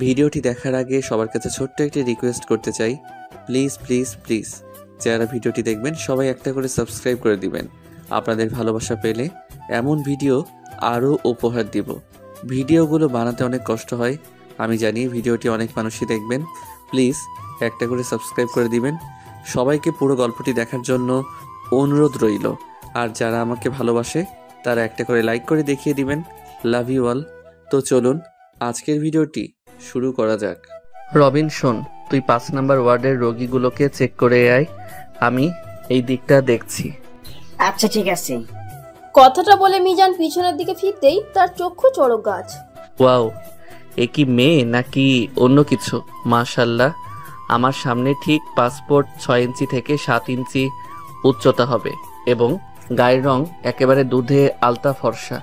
ভিডিওটি দেখার আগে সবার কাছে ছোট্ট একটি রিকোয়েস্ট করতে চাই, প্লিজ প্লিজ প্লিজ যারা ভিডিওটি দেখবেন সবাই একটা করে সাবস্ক্রাইব করে দিবেন। আপনাদের ভালোবাসা পেলে এমন ভিডিও আরও উপহার দিব। ভিডিওগুলো বানাতে অনেক কষ্ট হয়, আমি জানি। ভিডিওটি অনেক মানুষই দেখবেন, প্লিজ একটা করে সাবস্ক্রাইব করে দিবেন। সবাইকে পুরো গল্পটি দেখার জন্য অনুরোধ রইল। আর যারা আমাকে ভালোবাসে তারা একটা করে লাইক করে দেখিয়ে দিবেন। Love you all. তো চলুন আজকের ভিডিওটি শুরু করা যাক। রবিন শোন, তুই 5 নাম্বার ওয়ার্ডের রোগীগুলোকে চেক করে আয়, আমি এই দিকটা দেখছি। আচ্ছা ঠিক আছে। কথাটা বলে মিজান পিছনের দিকে ফিরতেই তার চক্ষু চড়ক গাছ। ওয়াও, এ কি মেয়ে নাকি অন্য কিছু? মাশাল্লাহ, আমার সামনে ঠিক পাসপোর্ট 6 ইঞ্চি থেকে 7 ইঞ্চি উচ্চতা হবে এবং গায়ের রং একেবারে দুধে আলতা ফর্সা।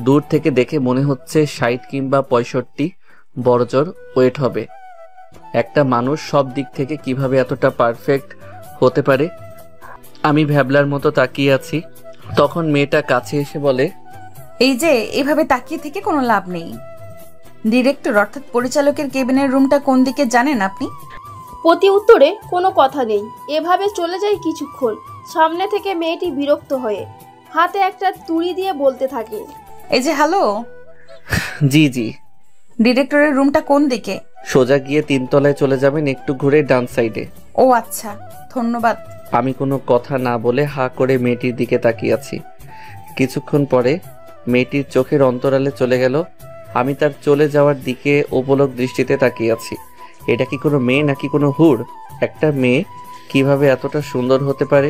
দূর থেকে দেখে মনে হচ্ছে 60 কিংবা 65 বড়জোর ওয়েট হবে। একটা মানুষ সব দিক থেকে কিভাবে এতটা পারফেক্ট হতে পারে? আমি ভ্যাবলার মতো তাকিয়ে আছি, তখন মেয়েটা কাছে এসে বলে, এই যে এভাবে তাকিয়ে থেকে কোনো লাভ নেই। ডিরেক্টর অর্থাৎ পরিচালকের কেবিনের রুমটা কোন দিকে জানেন আপনি? প্রতি উত্তরে কোনো কথা নেই। এভাবে চলে যায় কিছুক্ষণ। সামনে থেকে মেয়েটি বিরক্ত হয়ে হাতে একটা তুড়ি দিয়ে বলতে থাকে, এই যে হ্যালো, জি জি। ডিরেক্টরের রুমটা কোন দিকে? সোজা গিয়ে 3 তলায় চলে যাবেন, একটু ঘুরে ডান সাইডে। ও আচ্ছা, ধন্যবাদ। আমি কোনো কথা না বলে হা করে মেয়েটির দিকে তাকিয়ে আছি। কিছুক্ষণ পরে মেয়েটির চোখের অন্তরালে চলে গেল। আমি তার চলে যাওয়ার দিকে অপলক দৃষ্টিতে তাকিয়ে আছি। এটা কি কোনো মেয়ে নাকি কোনো হুর? একটা মেয়ে কিভাবে এতটা সুন্দর হতে পারে?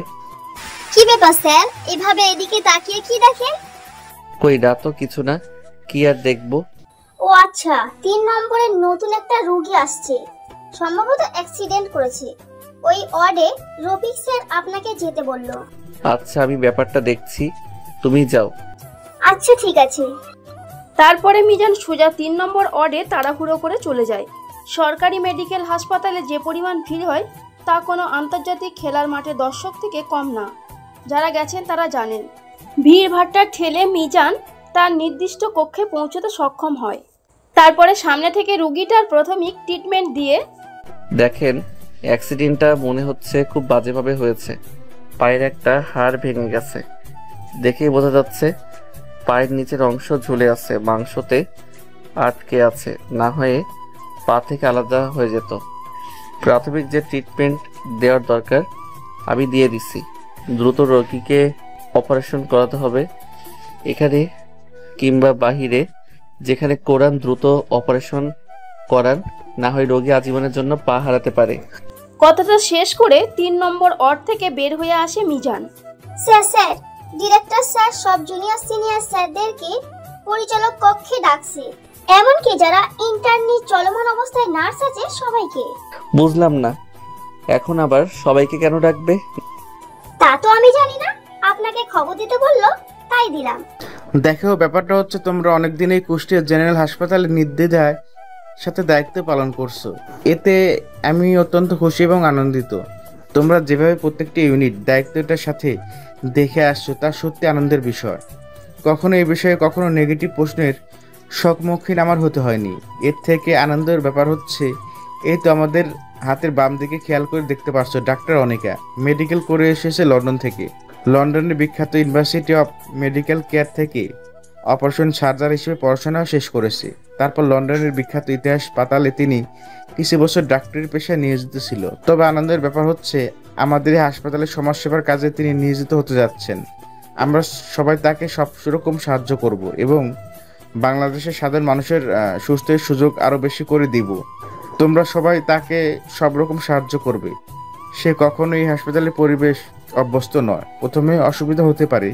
কি ব্যাপার স্যার, এভাবে এদিকে তাকিয়ে কি দেখেন? কই না তো কিছু না, কি আর দেখবো। ও আচ্ছা, 3 নম্বরের নতুন একটা রোগী আসছে, সম্ভবত অ্যাক্সিডেন্ট করেছে। ওই ওয়ার্ডে রফিক স্যার আপনাকে যেতে বলল। আচ্ছা, আমি ব্যাপারটা দেখছি, তুমি যাও। আচ্ছা ঠিক আছে। তারপরে মিজান সোজা 3 নম্বর ওয়ার্ডে তাড়াহুড়ো করে চলে যায়। সরকারি মেডিকেল হাসপাতালে যে পরিমাণ ভিড় হয় তা কোনো আন্তর্জাতিক খেলার মাঠে দর্শক থেকে কম না। যারা গেছেন তারা জানেন। ভিড় ভাট্টা ঠেলে মিজান তার নির্দিষ্ট কক্ষে পৌঁছতে সক্ষম হয়। তারপরে সামনে থেকে রোগীটার প্রাথমিক ট্রিটমেন্ট দিয়ে, দেখেন, অ্যাক্সিডেন্টটা মনে হচ্ছে খুব বাজেভাবে হয়েছে। পায়ের একটা হাড় ভেঙে গেছে, দেখেই বোঝা যাচ্ছে। পায়ের নিচের অংশ ঝুলে আছে, মাংসতে আটকে আছে, না হয়ে পা থেকে আলাদা হয়ে যেত। প্রাথমিক যে ট্রিটমেন্ট দেওয়ার দরকার আমি দিয়ে দিছি। দ্রুত রোগীকে অপারেশন করাতে হবে। এখানে কিংবা বাহিরে যেখানে কোরান দ্রুত অপারেশন করান, না হয় রোগী আজীবনের জন্য পা হারাতে পারে। কথাটা শেষ করে 3 নম্বর ওয়ার্ড থেকে বের হয়ে আসে মিজান। স্যার, ডিরেক্টর স্যার সব জুনিয়র সিনিয়র স্যারদেরকে পরিচালক কক্ষে ডাকছে, এমনকি যারা ইন্টার্নি চলমান অবস্থায় নার্স আছে সবাইকে। বুঝলাম না, এখন আবার সবাইকে কেন ডাকবে? তা তো আমি জানি না, আপনাকে খবর দিতে বললো তাই দিলাম। দেখো, ব্যাপারটা হচ্ছে তোমরা অনেকদিন এই কুষ্টিয়া জেনারেল হাসপাতালে নির্দ্বিধায় সাথে দায়িত্ব পালন করছো। এতে আমি অত্যন্ত খুশি এবং আনন্দিত। তোমরা যেভাবে প্রত্যেকটি ইউনিট দায়িত্বটার সাথে দেখে আসছো তা সত্যি আনন্দের বিষয়। কখনো এই বিষয়ে কখনো নেগেটিভ প্রশ্নের সম্মুখীন আমার হতে হয়নি। এর থেকে আনন্দের ব্যাপার হচ্ছে, এই তো আমাদের হাতের বাম দিকে খেয়াল করে দেখতে পাচ্ছ, ডাক্তার অনিকা মেডিকেল করে এসেছে লন্ডন থেকে। লন্ডনের বিখ্যাত ইউনিভার্সিটি অফ মেডিকেল কেয়ার থেকে অপারেশন সার্জার হিসেবে পড়াশোনা শেষ করেছে। তারপর লন্ডনের বিখ্যাত ইতিহাস পাতালে তিনি কিছু বছর ডাক্তারি পেশায় নিয়োজিত ছিল। তবে আনন্দের ব্যাপার হচ্ছে, আমাদের এই হাসপাতালে সমাজসেবার কাজে তিনি নিয়োজিত হতে যাচ্ছেন। আমরা সবাই তাকে সব রকম সাহায্য করব এবং বাংলাদেশের সাধারণ মানুষের সুস্থের সুযোগ আরও বেশি করে দিব। তোমরা সবাই তাকে সব রকম সাহায্য করবে। সে কখনো এই হাসপাতালের পরিবেশ অভ্যস্ত নয়, প্রথমে অসুবিধা হতে পারে।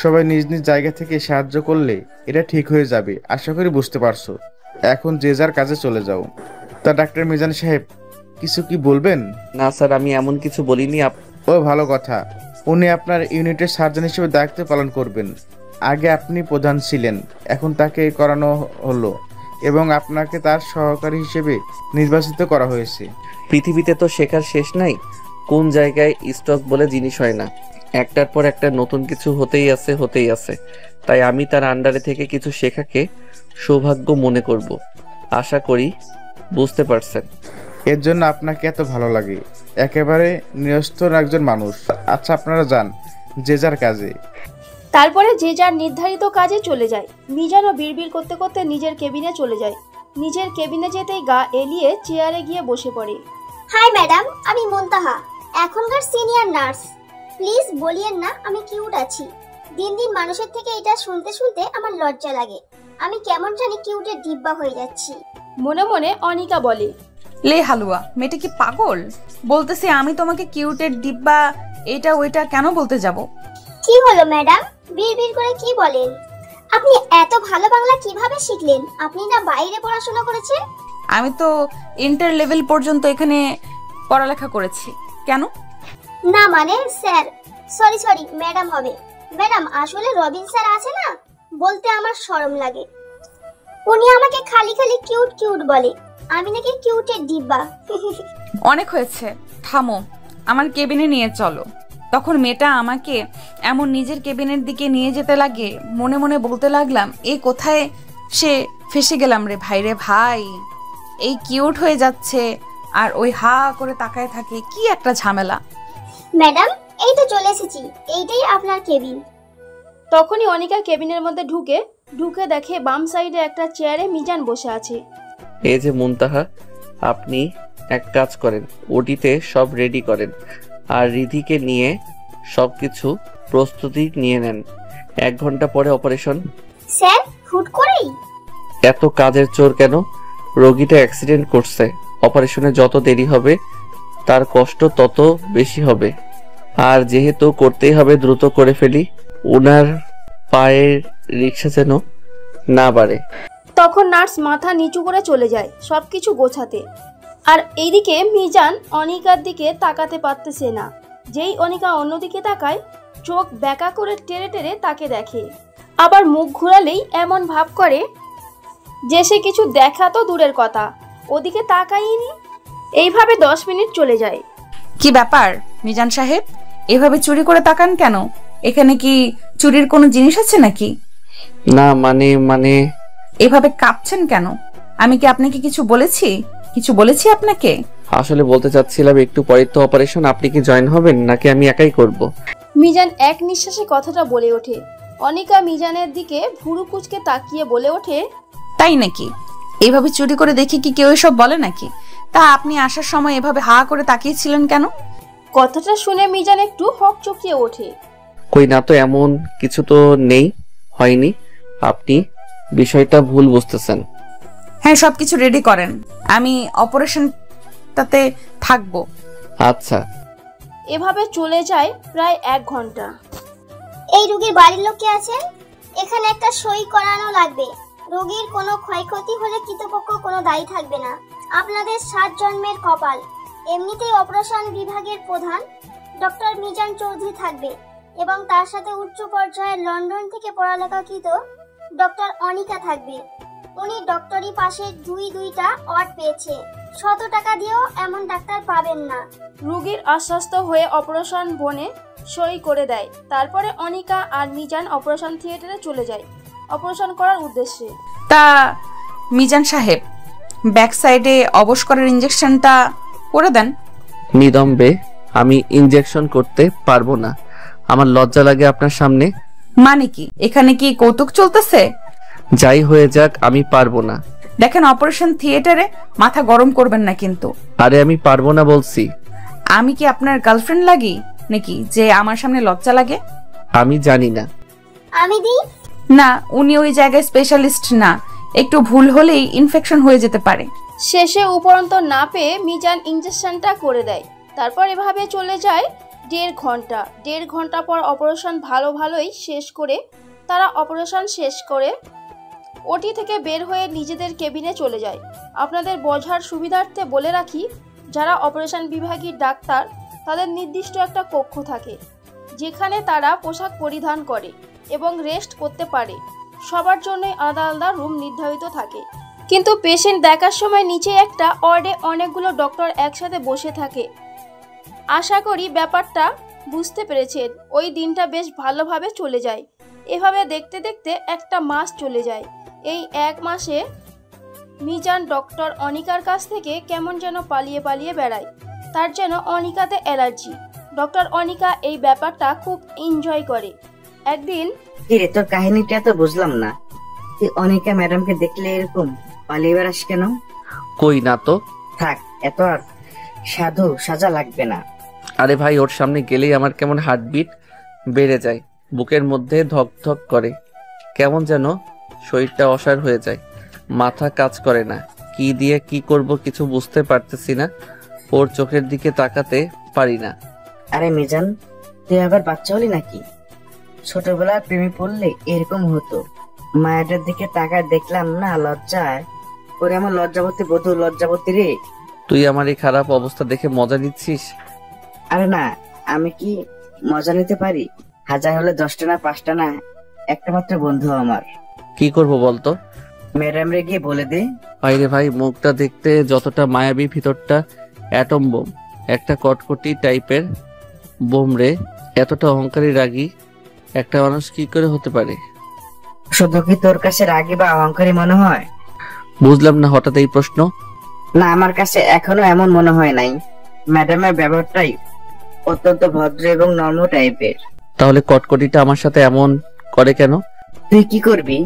সবাই নিজ নিজ জায়গা থেকে সাহায্য করলে এটা ঠিক হয়ে যাবে, আশা করি বুঝতে পারছো। এখন যে যার কাজে চলে যাও। তা ডাক্তার মিজান সাহেব, কিছু কি বলবেন? না স্যার, আমি এমন কিছু বলিনি। ও ভালো কথা। উনি আপনার ইউনিটের সার্জন হিসেবে দায়িত্ব পালন করবেন। আগে আপনি প্রধান ছিলেন, এখন তাকে করানো হলো এবং আপনাকে তার সহকারী হিসেবে নির্বাচিত করা হয়েছে। পৃথিবীতে তো শেখার শেষ নাই, কোন জায়গায় স্টক বলে জিনিস হয় না। একটার পর একটা নতুন কিছু হতেই আছে। তাই আমি তার আন্ডারে থেকে কিছু শেখাকে সৌভাগ্য মনে করব। আশা করি বুঝতে পারছেন। এর জন্য আপনাকে এত ভালো লাগে। একেবারে নিরস্তর একজন মানুষ। আচ্ছা, আপনারা যান যে যার কাজে। তারপরে যে যার নির্ধারিত কাজে চলে যায়। মিজানও বিড়বিড় করতে করতে নিজের কেবিনে চলে যায়। নিজের কেবিনে যেতেই গা এলিয়ে চেয়ারে গিয়ে বসে পড়ে। হাই ম্যাডাম, আমি মুনতাহা, এখনকার সিনিয়র নার্স। প্লিজ বলিয়েন না আমি কিউট আছি। দিন দিন মানুষের থেকে এটা শুনতে শুনতে আমার লজ্জা লাগে। আমি কেমন জানি কিউটের ডিব্বা হয়ে যাচ্ছি। মনে মনে অনিকা বলে, লে হালুয়া, মেয়েটা কি পাগল? বলতেছি আমি তোমাকে কিউটের ডিব্বা এটা ওইটা কেন বলতে যাব? কি হলো ম্যাডাম, বিড়বিড় করে কি বলেন? আপনি এত ভালো বাংলা কিভাবে শিখলেন? আপনি না বাইরে পড়াশোনা করেছেন? আমি তো ইন্টার লেভেল পর্যন্ত এখানে পড়ালেখা করেছি। কেন? না মানে স্যার, সরি ম্যাডাম হবে। ম্যাডাম আসলে রবিন স্যার আছে না, বলতে আমার শরম লাগে। উনি আমাকে খালি খালি কিউট কিউট বলে। আমি নাকি কিউটের ডিব্বা। অনেক হয়েছে, থামো, আমার কেবিনে নিয়ে চলো। তখন মেয়েটা আমাকে এমন নিজের কেবিনের দিকে নিয়ে যেতে লাগে, মনে মনে বলতে লাগলাম, এই কোথায় সে ফেসে গেলাম রে ভাই, রে ভাই। এই কিউট হয়ে যাচ্ছে আর ওই হা করে তাকায় থাকে, কি একটা ঝামেলা। ম্যাডাম এই তো চলে এসেছি, এইটাই আপনার কেবিন। তখনই অনিকা কেবিনের মধ্যে ঢুকে দেখে বাম সাইডে একটা চেয়ারে মিজান বসে আছে। এই যে মুনতাহা, আপনি এক কাজ করেন, ওটিতে সব রেডি করেন আর রিধিকে নিয়ে সবকিছু প্রস্তুতি নিয়ে নেন। 1 ঘন্টা পরে অপারেশন। স্যার হুট করেই? এত কাজের চোর কেন? রোগীটা অ্যাক্সিডেন্ট করছে, অপারেশনে যত দেরি হবে তার কষ্ট তত বেশি হবে। আর যেহেতু করতেই হবে, দ্রুত করে ফেলি, ওনার পায়ের রিক্সা যেন না বাড়ে। তখন নার্স মাথা নিচু করে চলে যায় সবকিছু গোছাতে। আর এইদিকে মিজান অনিকার দিকে তাকাতে পারতেছে না। যেই অনিকা অন্যদিকে তাকায়, চোখ ব্যাকা করে টেরে টেরে তাকে দেখে। আবার মুখ ঘুরালেই এমন ভাব করে যে সে কিছু দেখা তো দূরের কথা, ওদিকে তাকাইনি। এইভাবে 10 মিনিট চলে যায়। কি ব্যাপার মিজান সাহেব, এভাবে চুরি করে তাকান কেন? এখানে কি চুরির কোনো জিনিস আছে নাকি? না মানে এভাবে কাঁপছেন কেন? আমি কি আপনাকে কিছু বলেছি আপনাকে? আসলে বলতে চাচ্ছিলাম একটু পরে তো অপারেশন, আপনি কি জয়েন হবেন নাকি আমি একাই করব? মিজান এক নিঃশ্বাসে কথাটা বলে ওঠে। অনিকা মিজানের দিকে ভুরু কুঁচকে তাকিয়ে বলে ওঠে, তাই নাকি? এইভাবে চুরি করে দেখে কি কেউ এসব বলে নাকি? তা আপনি আসার সময় এভাবে হা করে তাকিয়েছিলেন কেন? কথাটা শুনে মিজান একটু হকচকিয়ে ওঠে। কই না তো, এমন কিছু তো হয়নি, আপনি বিষয়টা ভুল বুঝতেছেন। হ্যাঁ, সবকিছু রেডি করেন, আমি অপারেশনটাতে থাকবো। আচ্ছা। এভাবে চলে যায় প্রায় 1 ঘন্টা। এই রোগীর বাড়ির লোক কে আছেন? এখানে একটা সই করানো লাগবে। রোগীর কোনো ক্ষয়ক্ষতি হলে কৃতপক্ষ কোনো দায়ী থাকবে না। আপনাদের 7 জন্মের কপাল। এমনিতেই অপারেশন বিভাগের প্রধান ডক্টর মিজান চৌধুরী থাকবে এবং তার সাথে উচ্চ পর্যায়ের লন্ডন থেকে পড়ালেখাকৃত ডক্টর অনিকা থাকবে। উনি ডক্টরি পাশে 2টা ওয়ার্ড পেয়েছে। 100 টাকা দিয়েও এমন ডাক্তার পাবেন না। রোগীর আশ্বস্ত হয়ে অপারেশন বনে সই করে দেয়। তারপরে অনিকা আর মিজান অপারেশন থিয়েটারে চলে যায় অপারেশন করার উদ্দেশ্যে। তা মিজান সাহেব, ব্যাক সাইডে অবশ করার ইনজেকশনটা করে দেন। নিদম্বে আমি ইনজেকশন করতে পারবো না, আমার লজ্জা লাগে আপনার সামনে। মানে কি, এখানে কি কৌতুক চলতেছে? যাই হয়ে যাক, আমি পারবো না। দেখেন, অপারেশন থিয়েটারে মাথা গরম করবেন না কিন্তু। আরে আমি পারবো না বলছি। আমি কি আপনার গার্লফ্রেন্ড লাগি নাকি যে আমার সামনে লজ্জা লাগে? আমি জানি না। আমি দিই না, উনি ওই জায়গায় স্পেশালিস্ট না, একটু ভুল হলেই ইনফেকশন হয়ে যেতে পারে। শেষে উপরন্ত না পেয়ে মিজান ইনজেকশনটা করে দেয়। তারপর এভাবে চলে যায় 1.5 ঘন্টা। 1.5 ঘন্টা পর অপারেশন ভালোই শেষ করে তারা অপারেশন শেষ করে ওটি থেকে বের হয়ে নিজেদের কেবিনে চলে যায়। আপনাদের বোঝার সুবিধার্থে বলে রাখি, যারা অপারেশন বিভাগীর ডাক্তার তাদের নির্দিষ্ট একটা কক্ষ থাকে যেখানে তারা পোশাক পরিধান করে এবং রেস্ট করতে পারে। সবার জন্যই আলাদা আলাদা রুম নির্ধারিত থাকে। কিন্তু পেশেন্ট দেখার সময় নিচে একটা ওয়ার্ডে অনেকগুলো ডক্টর একসাথে বসে থাকে। আশা করি ব্যাপারটা বুঝতে পেরেছেন। ওই দিনটা বেশ ভালোভাবে চলে যায়। এভাবে দেখতে দেখতে 1 মাস চলে যায়। এই 1 মাসে মিজান ডক্টর অনিকার কাছ থেকে কেমন যেন পালিয়ে পালিয়ে বেড়ায়। তার যেন অনিকাতে অ্যালার্জি। ডক্টর অনিকা এই ব্যাপারটা খুব এনজয় করে। একদিন, কিরে তোর কাহিনীটা তো বুঝলাম না, তুই অনিকা ম্যাডামকে দেখলে এরকম পালিয়ে বেড়াস কেন? কই না তো। থাক, এত আর সাধু সাজা লাগবে না। আরে ভাই, ওর সামনে গেলেই আমার কেমন হার্টবিট বেড়ে যায়, বুকের মধ্যে ধক ধক করে, কেমন যেন শরীরটা অসাড় হয়ে যায়, মাথা কাজ করে না, কি দিয়ে কি করব কিছু বুঝতে পারতেছি না, ওর চোখের দিকে তাকাতে পারি না। আরে মিজান, তুই আবার বাচ্চা হলি নাকি? ছোটবেলায় প্রেমে পড়লে এরকম হতো। মায়েদের দিকে তাকায় দেখলাম না, লজ্জায় ওরে আমার লজ্জাবতী বধূ, লজ্জাবতী রে। তুই আমার এই খারাপ অবস্থা দেখে মজা নিচ্ছিস? আরে না, আমি কি মজা নিতে পারি? হাজার হলে 10টা না 5টা না, একটা মাত্র বন্ধু আমার। কি করব বলতো? ম্যাডাম রে গিয়ে বলে দে। বাইরে ভাই, মুখটা দেখতে যতটা মায়াবী, ভিতরটা অ্যাটম বোম, একটা কটকটি টাইপের বোম রে। এতটা অহংকারী রাগী একটা মানুষ কি করে হতে পারে? শুধু কি তোর কাছে রাগী বা অহংকারী মনে হয়? বুঝলাম না হঠাৎ এই প্রশ্ন। না, আমার কাছে এখনো এমন মনে হয় নাই। ম্যাডামের ব্যবহারটাই অত্যন্ত ভদ্র এবং নম্র টাইপের। তাহলে কটকটিটা আমার সাথে এমন করে কেন? তুই কি করবি?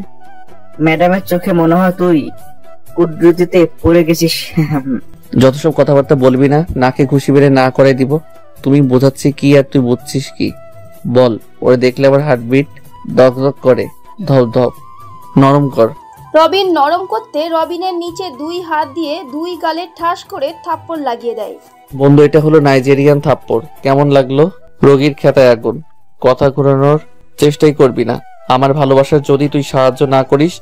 ম্যাডামের চোখে মনে হয় তুই কুদরতিতে পড়ে গেছিস। যত সব কথাবার্তা বলবি না, নাকে ঘুষি বেড়ে না করে দিব। তুমি বোঝাচ্ছি কি আর তুই বুঝছিস কি? বল। ওরে দেখলে আবার হার্টবিট দক দক করে, ধপ ধপ। নরম কর। রবিন নরম করতে রবিনের নিচে 2 হাত দিয়ে 2 গালে ঠাস করে থাপ্পড় লাগিয়ে দেয়। বন্ধু, এটা হলো নাইজেরিয়ান থাপ্পড়। কেমন লাগলো? রোগীর খেতায় আগুন। কথা ঘোরানোর চেষ্টাই করবি না। আমার ভালোবাসার যদি তুই সাহায্য না করিস,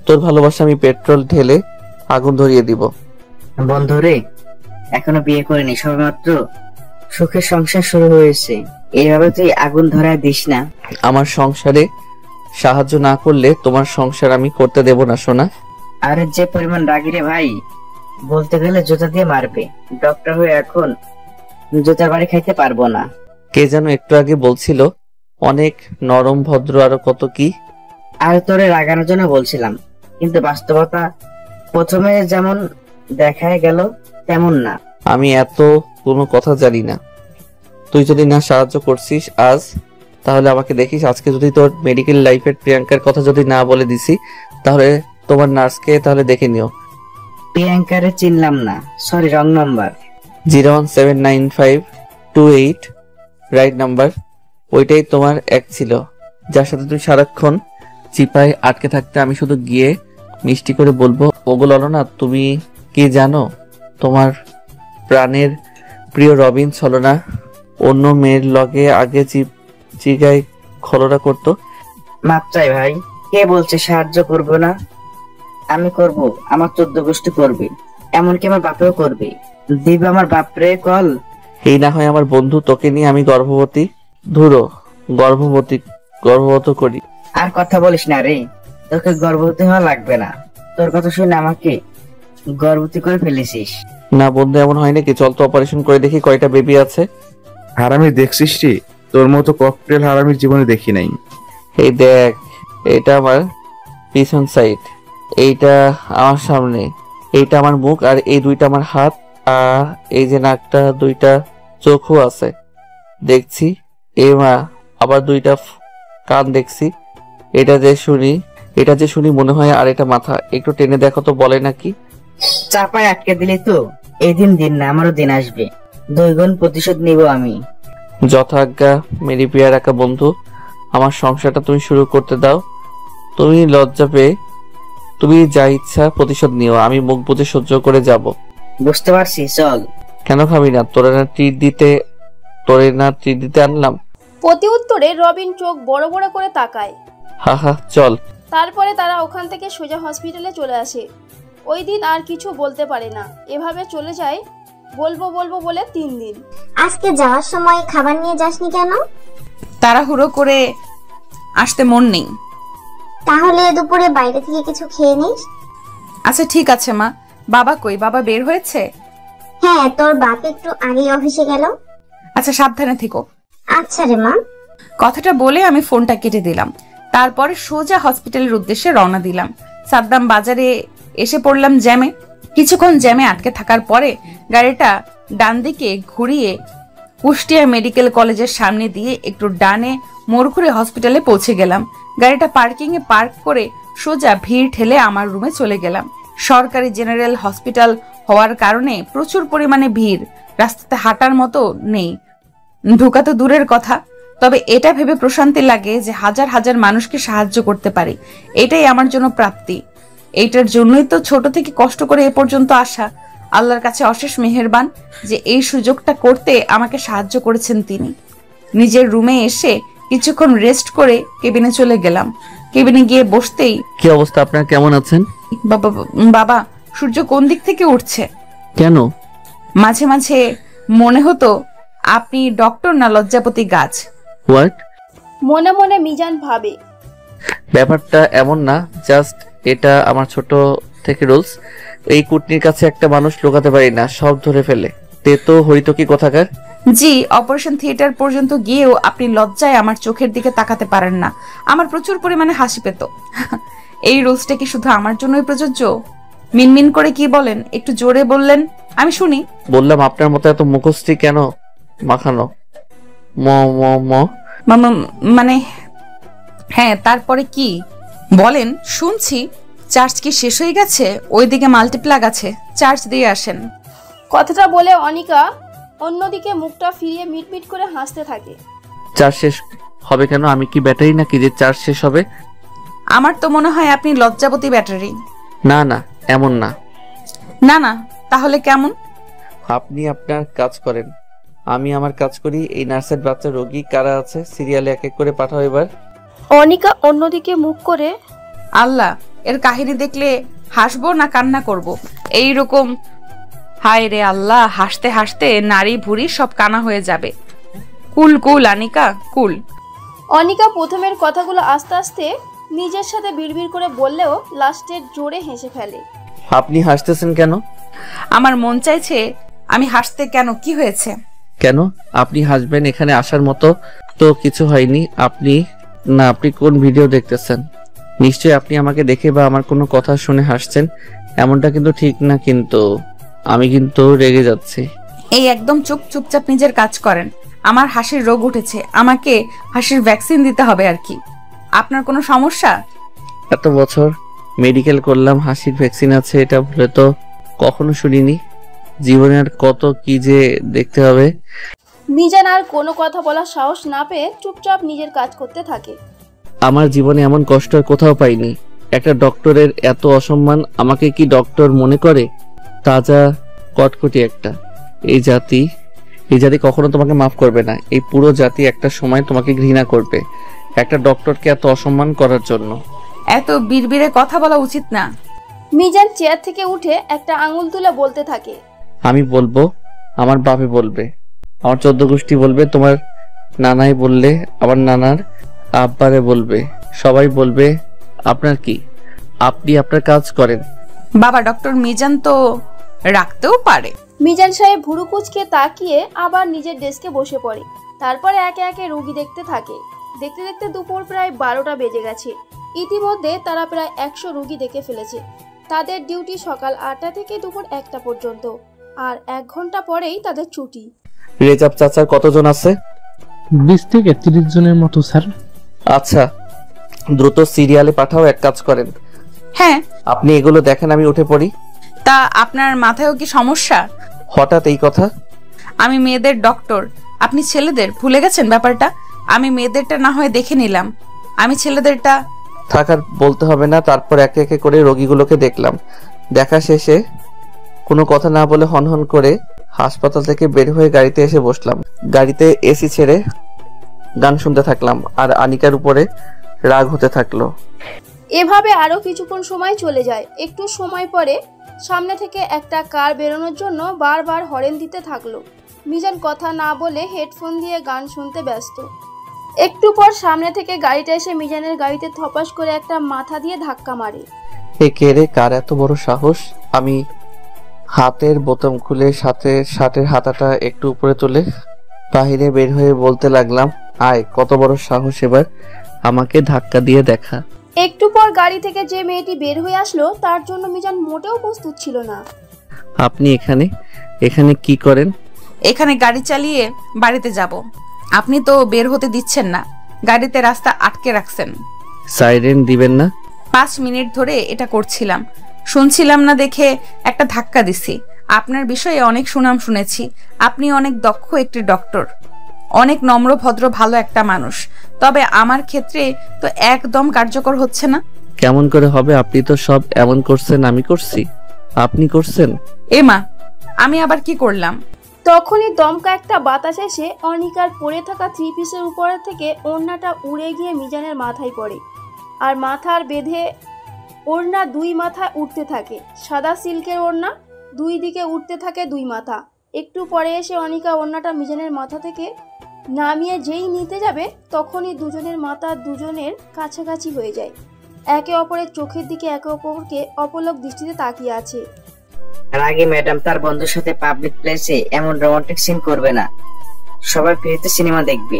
তোর ভালোবাসা আমি পেট্রোল ঢেলে আগুন ধরিয়ে দিব। বন্ধু রে, এখনো বিয়ে করিনি, সবেমাত্র সুখের সংসার শুরু হয়েছে, এইভাবে তুই আগুন ধরায় দিস না। আমার সংসারে সাহায্য না করলে তোমার সংসার আমি করতে দেব না, সোনা। আরে যে পরিমাণ রাগি রে ভাই, বলতে গেলে জুতা দিয়ে মারবে। ডক্টর হয়ে এখন জুতার বাড়ি খাইতে পারবো না। কে যেন একটু আগে বলছিল অনেক নরম, ভদ্র, আরো কত কি। আর তোরে রাগানোর জন্য বলছিলাম, কিন্তু বাস্তবতা প্রথমে যেমন দেখায় গেল তেমন না। আমি এত কোনো কথা জানি না। তুই যদি না সাহায্য করছিস আজ, তাহলে আমাকে দেখিস আজকে যদি তোর মেডিকেল লাইফের প্রিয়াঙ্কার কথা যদি না বলে দিছি, তাহলে তোমার নার্সকে তাহলে দেখে নিও। প্রিয়াঙ্কারে চিনলাম না, sorry, wrong number. 0179528 right number. ওইটাই তোমার এক ছিল, যার সাথে তুই সারাক্ষণ চিপায় আটকে থাকতে। আমি শুধু গিয়ে মিষ্টি করে বলবো, ওগুলো না, তুমি কি জানো তোমার প্রাণের প্রিয় রবিন ছলনা অন্য মেয়ের লগে আগে চিগায় খলনা করতো। মাপ চাই ভাই, কে বলছে সাহায্য করবো না? আমি করব, আমার 14 গোষ্ঠী করবে, এমনকি আমার বাপেও করবে। দিবে আমার বাপরে কল। এই না হয় আমার বন্ধু, তোকে নিয়ে আমি গর্ভবতী। ধুরো, গর্ভবত করি। আর কথা বলিস না রে, তোকে গর্ভবতী হওয়া লাগবে না। তোর কথা শুনে আমাকে গর্ভবতী করে ফেলেছিস। না বন্ধু, এমন হয় নাকি? চল তো অপারেশন করে দেখি কয়টা বেবি আছে। হারামি দেখছিস রে, তোর মতো ককটেল হারামির জীবনে দেখি নাই। এই দেখ, এটা আমার পিছন সাইড, এইটা আমার সামনে, এইটা আমার মুখ, আর এই 2টা আমার হাত, আর এই যে নাকটা, 2টা চোখও আছে দেখছি। এ মা, আবার 2টা কান দেখছি। এটা যে শুনি মনে হয় আর এটা মাথা। একটু টেনে দেখো তো, বলে নাকি? চাপায় আটকে দিলে তো এই দিন না, আমারও দিন আসবে। 2 গুণ প্রতিশোধ নিব আমি। যথাজ্ঞা মেরি প্রিয়া রাখা বন্ধু, আমার সংসারটা তুমি শুরু করতে দাও। তুমি লজ্জা পেয়ে তুমি যা ইচ্ছা প্রতিশোধ নিও, আমি মুখ বুজে সহ্য করে যাব। বুঝতে পারছি, চল। কেন খাবি না? তোরে না ট্রিট দিতে আনলাম। প্রতি উত্তরে রবিন চোখ বড় বড় করে তাকায়। হা হা, চল। তারপরে তারা ওখান থেকে সোজা হসপিটালে চলে আসে। ওই দিন আর কিছু বলতে পারে না, এভাবে চলে যায় বলবো বলে 3 দিন। আজকে যাওয়ার সময় খাবার নিয়ে যাসনি কেন? তাড়াহুড়ো করে আসতে মন নেই। তাহলে দুপুরে বাইরে থেকে কিছু খেয়ে নিস। আচ্ছা ঠিক আছে মা। বাবা কই? বাবা বের হয়েছে? হ্যাঁ, তোর বাপ একটু আগে অফিসে গেল। আচ্ছা, সাবধানে থেকো। আচ্ছা রে মা। কথাটা বলে আমি ফোনটা কেটে দিলাম। তারপরে সোজা হসপিটালের উদ্দেশ্যে রওনা দিলাম। সাদ্দাম বাজারে এসে পড়লাম জ্যামে। কিছুক্ষণ জ্যামে আটকে থাকার পরে গাড়িটা ডান দিকে ঘুরিয়ে কুষ্টিয়া মেডিকেল কলেজের সামনে দিয়ে একটু ডানে মোড় ঘুরে হসপিটালে পৌঁছে গেলাম। গাড়িটা পার্কিংয়ে পার্ক করে সোজা ভিড় ঠেলে আমার রুমে চলে গেলাম। সরকারি জেনারেল হসপিটাল হওয়ার কারণে প্রচুর পরিমাণে ভিড়, রাস্তাতে হাঁটার মতো নেই, ঢোকা তো দূরের কথা। তবে এটা ভেবে প্রশান্তি লাগে যে হাজার হাজার মানুষকে সাহায্য করতে পারি, এটাই আমার জন্য প্রাপ্তি। এইটার জন্যই তো ছোট থেকে কষ্ট করে এ পর্যন্ত আসা। আল্লাহর কাছে অশেষ মেহেরবান যে এই সুযোগটা করতে আমাকে সাহায্য করেছেন তিনি। নিজের রুমে এসে কিছুক্ষণ রেস্ট করে কেবিনে চলে গেলাম। কেবিনে গিয়ে বসতেই, কি অবস্থা আপনার, কেমন আছেন? বাবা বাবা সূর্য কোন দিক থেকে উঠছে? কেন? মাঝে মাঝে মনে হতো আপনি ডক্টর না লজ্জাপতি গাছ। হোয়াট? মনে মনে মিজান ভাবে, ব্যাপারটা এমন না, জাস্ট এটা আমার ছোট থেকে রুলস। এই কুটনির কাছে একটা মানুষ লুকাতে পারি না, সব ধরে ফেলে। তে তো হইতো কি কোথাকার। জি, অপারেশন থিয়েটার পর্যন্ত গিয়েও আপনি লজ্জায় আমার চোখের দিকে তাকাতে পারেন না। আমার প্রচুর পরিমাণে হাসি পেত। এই রুলসটা কি শুধু আমার জন্যই প্রযোজ্য? মিনমিন করে কি বলেন, একটু জোরে বললেন আমি শুনি। বললাম আপনার মতো এত মুখস্থি কেন মাখানো? ম ম ম মানে হ্যাঁ, তারপরে কি বলেন শুনছি। চার্জ কি শেষ হয়ে গেছে? ওইদিকে মাল্টিপ্লাগ আছে, চার্জ দিয়ে আসেন। কথাটা বলে অনিকা অন্যদিকে মুখটা ফিরিয়ে মিটমিট করে হাসতে থাকে। চার্জ শেষ হবে কেন? আমি কি ব্যাটারি নাকি যে চার্জ শেষ হবে? আমার তো মনে হয় আপনি লজ্জাবতী ব্যাটারি। না না, এমন না। না না, তাহলে কেমন? আপনি আপনার কাজ করেন, আমি আমার কাজ করি। এই নার্সের বাচ্চা রোগী কারা আছে সিরিয়ালে এক এক করে পাঠাও এবার। অনিকা অন্যদিকে মুখ করে, আল্লাহ, এর কাহিনী দেখলে হাসবো না কান্না করব? এইরকম হায় রে আল্লাহ, হাসতে হাসতে নারী ভুঁড়ি সব কানা হয়ে যাবে। কুল কুল আনিকা কুল। অনিকা প্রথমের কথাগুলো আস্তে আস্তে নিজের সাথে বিড়বিড় করে বললেও লাস্টে জোরে হেসে ফেলে। আপনি হাসতেছেন কেন? আমার মন চাইছে আমি হাসতে। কেন, কি হয়েছে? কেন আপনি হাসবেন? এখানে আসার মতো তো কিছু হয়নি। আপনি কোন ভিডিও দেখতেছেন? নিশ্চয়ই আপনি আমাকে দেখে বা আমার কোনো কথা শুনে হাসছেন। এমনটা কিন্তু ঠিক না, কিন্তু আমি কিন্তু রেগে যাচ্ছি। এই একদম চুপচাপ নিজের কাজ করেন। আমার হাসির রোগ উঠেছে, আমাকে হাসির ভ্যাকসিন দিতে হবে আর কি। আপনার কোনো সমস্যা? এত বছর মেডিকেল করলাম, হাসির ভ্যাকসিন আছে এটা বলে তো কখনো শুনিনি। জীবনের কত কি যে দেখতে হবে। মিজান আর কোনো কথা বলার সাহস না পেয়ে চুপচাপ নিজের কাজ করতে থাকে। আমার জীবনে এমন কষ্ট আর কোথাও পাইনি। একটা ডক্টরের এত অসম্মান, আমাকে কি ডক্টর মনে করে? তাজা কটকটি একটা। এই জাতি কখনো তোমাকে মাফ করবে না। এই পুরো জাতি একটা সময় তোমাকে ঘৃণা করবে একটা ডক্টরকে এত অসম্মান করার জন্য। এত বিড়বিড়ে কথা বলা উচিত না। মিজান চেয়ার থেকে উঠে একটা আঙুল তুলে বলতে থাকে, আমি বলবো, আমার বাপে বলবে, আমার 14 গোষ্ঠী বলবে, তোমার নানাই বললে, আমার নানার আব্বারে বলবে, সবাই বলবে। আপনার কি? আপনি আপনার কাজ করেন। বাবা, ডক্টর মিজান তো রাখতেও পারে। মিজান সাহেব ভুরু কুঁচকে তাকিয়ে আবার নিজের ডেস্কে বসে পড়ে। তারপরে একে একে রোগী দেখতে থাকে। দেখতে দেখতে দুপুর প্রায় 12টা বেজে গেছে। ইতিমধ্যে তারা প্রায় 100 রোগী দেখে ফেলেছে। তাদের ডিউটি সকাল 8টা থেকে দুপুর 1টা পর্যন্ত, আর 1 ঘন্টা পরেই তাদের ছুটি। রেজাব চাচার কতজন আছে? 20 থেকে 30 জনের মতো স্যার। আচ্ছা, দ্রুত সিরিয়ালে পাঠাও। এক কাজ করেন, হ্যাঁ আপনি এগুলো দেখেন, আমি উঠে পড়ি। তা আপনার মাথায়ও কি সমস্যা? হঠাৎ এই কথা? আমি মেয়েদের ডক্টর, আপনি ছেলেদের ভুলে গেছেন ব্যাপারটা? আমি মেয়েদেরটা না হয় দেখে নিলাম, আমি ছেলেদেরটা। থাকার বলতে হবে না। তারপর একে একে করে রোগীগুলোকে দেখলাম। দেখা শেষে কোনো কথা না বলে হনহন করে হাসপাতাল থেকে বের হয়ে গাড়িতে এসে বসলাম। গাড়িতে এসি ছেড়ে গান শুনতে থাকলাম, আর আনিকার উপরে রাগ হতে থাকলো। এভাবে আরো কিছুক্ষণ সময় চলে যায়। একটু সময় পরে সামনে থেকে একটা কার বেরোনোর জন্য বারবার হরেন দিতে থাকলো। মিজান কথা না বলে হেডফোন দিয়ে গান শুনতে ব্যস্ত। একটু পর সামনে থেকে গাড়িটা এসে মিজানের গাড়িতে থপাস করে একটা মাথা দিয়ে ধাক্কা মারে। এ কে রে? কার এত বড় সাহস? আমি হাতের বোতাম খুলে শার্টের হাতাটা একটু উপরে তুলে বাহিরে বের হয়ে বলতে লাগলাম, আয়, কত বড় সাহস এবার আমাকে ধাক্কা দিয়ে দেখা। একটু পর গাড়ি থেকে যে মেয়েটি বের হয়ে আসলো তার জন্য মিজান মোটেও প্রস্তুত ছিল না। আপনি এখানে কি করেন? এখানে গাড়ি চালিয়ে বাড়িতে যাব। আপনি তো বের হতে দিচ্ছেন না, গাড়িতে রাস্তা আটকে রাখছেন। সাইরেন দিবেন না? 5 মিনিট ধরে এটা করছিলাম, শুনছিলাম না দেখে একটা ধাক্কা দিছি। আপনার বিষয়ে অনেক সুনাম শুনেছি, আপনি অনেক দক্ষ একটি ডক্টর, অনেক নম্র ভদ্র ভালো একটা মানুষ। তবে আমার ক্ষেত্রে তো একদম কার্যকর হচ্ছে না। কেমন করে হবে? আপনি তো সব এমন করছেন, আমি করছি, আপনি করছেন। এমা, আমি আবার কি করলাম? তখনই দমকা একটা বাতাস এসে অনিকার পরে থাকা 3 পিসের উপর থেকে ওড়নাটা উড়ে গিয়ে মিজানের মাথায় পড়ে, আর মাথার বেঁধে ওড়না 2 মাথায় উঠতে থাকে। সাদা সিল্কের ওড়না, 2 দিকে উঠতে থাকে 2 মাথা। একটু পরে এসে অনিকা ওড়নাটা মিজানের মাথা থেকে নামিয়ে যেই নিতে যাবে তখনই দুজনের মাথা দুজনের কাছাকাছি হয়ে যায়। একে অপরের চোখের দিকে একে অপরকে অপলক দৃষ্টিতে তাকিয়ে আছে। আর আগে ম্যাডাম তার বন্ধুর সাথে পাবলিক প্লেসে এমন রোমান্টিক সিন করবে না, সবাই ফ্রিতে সিনেমা দেখবে।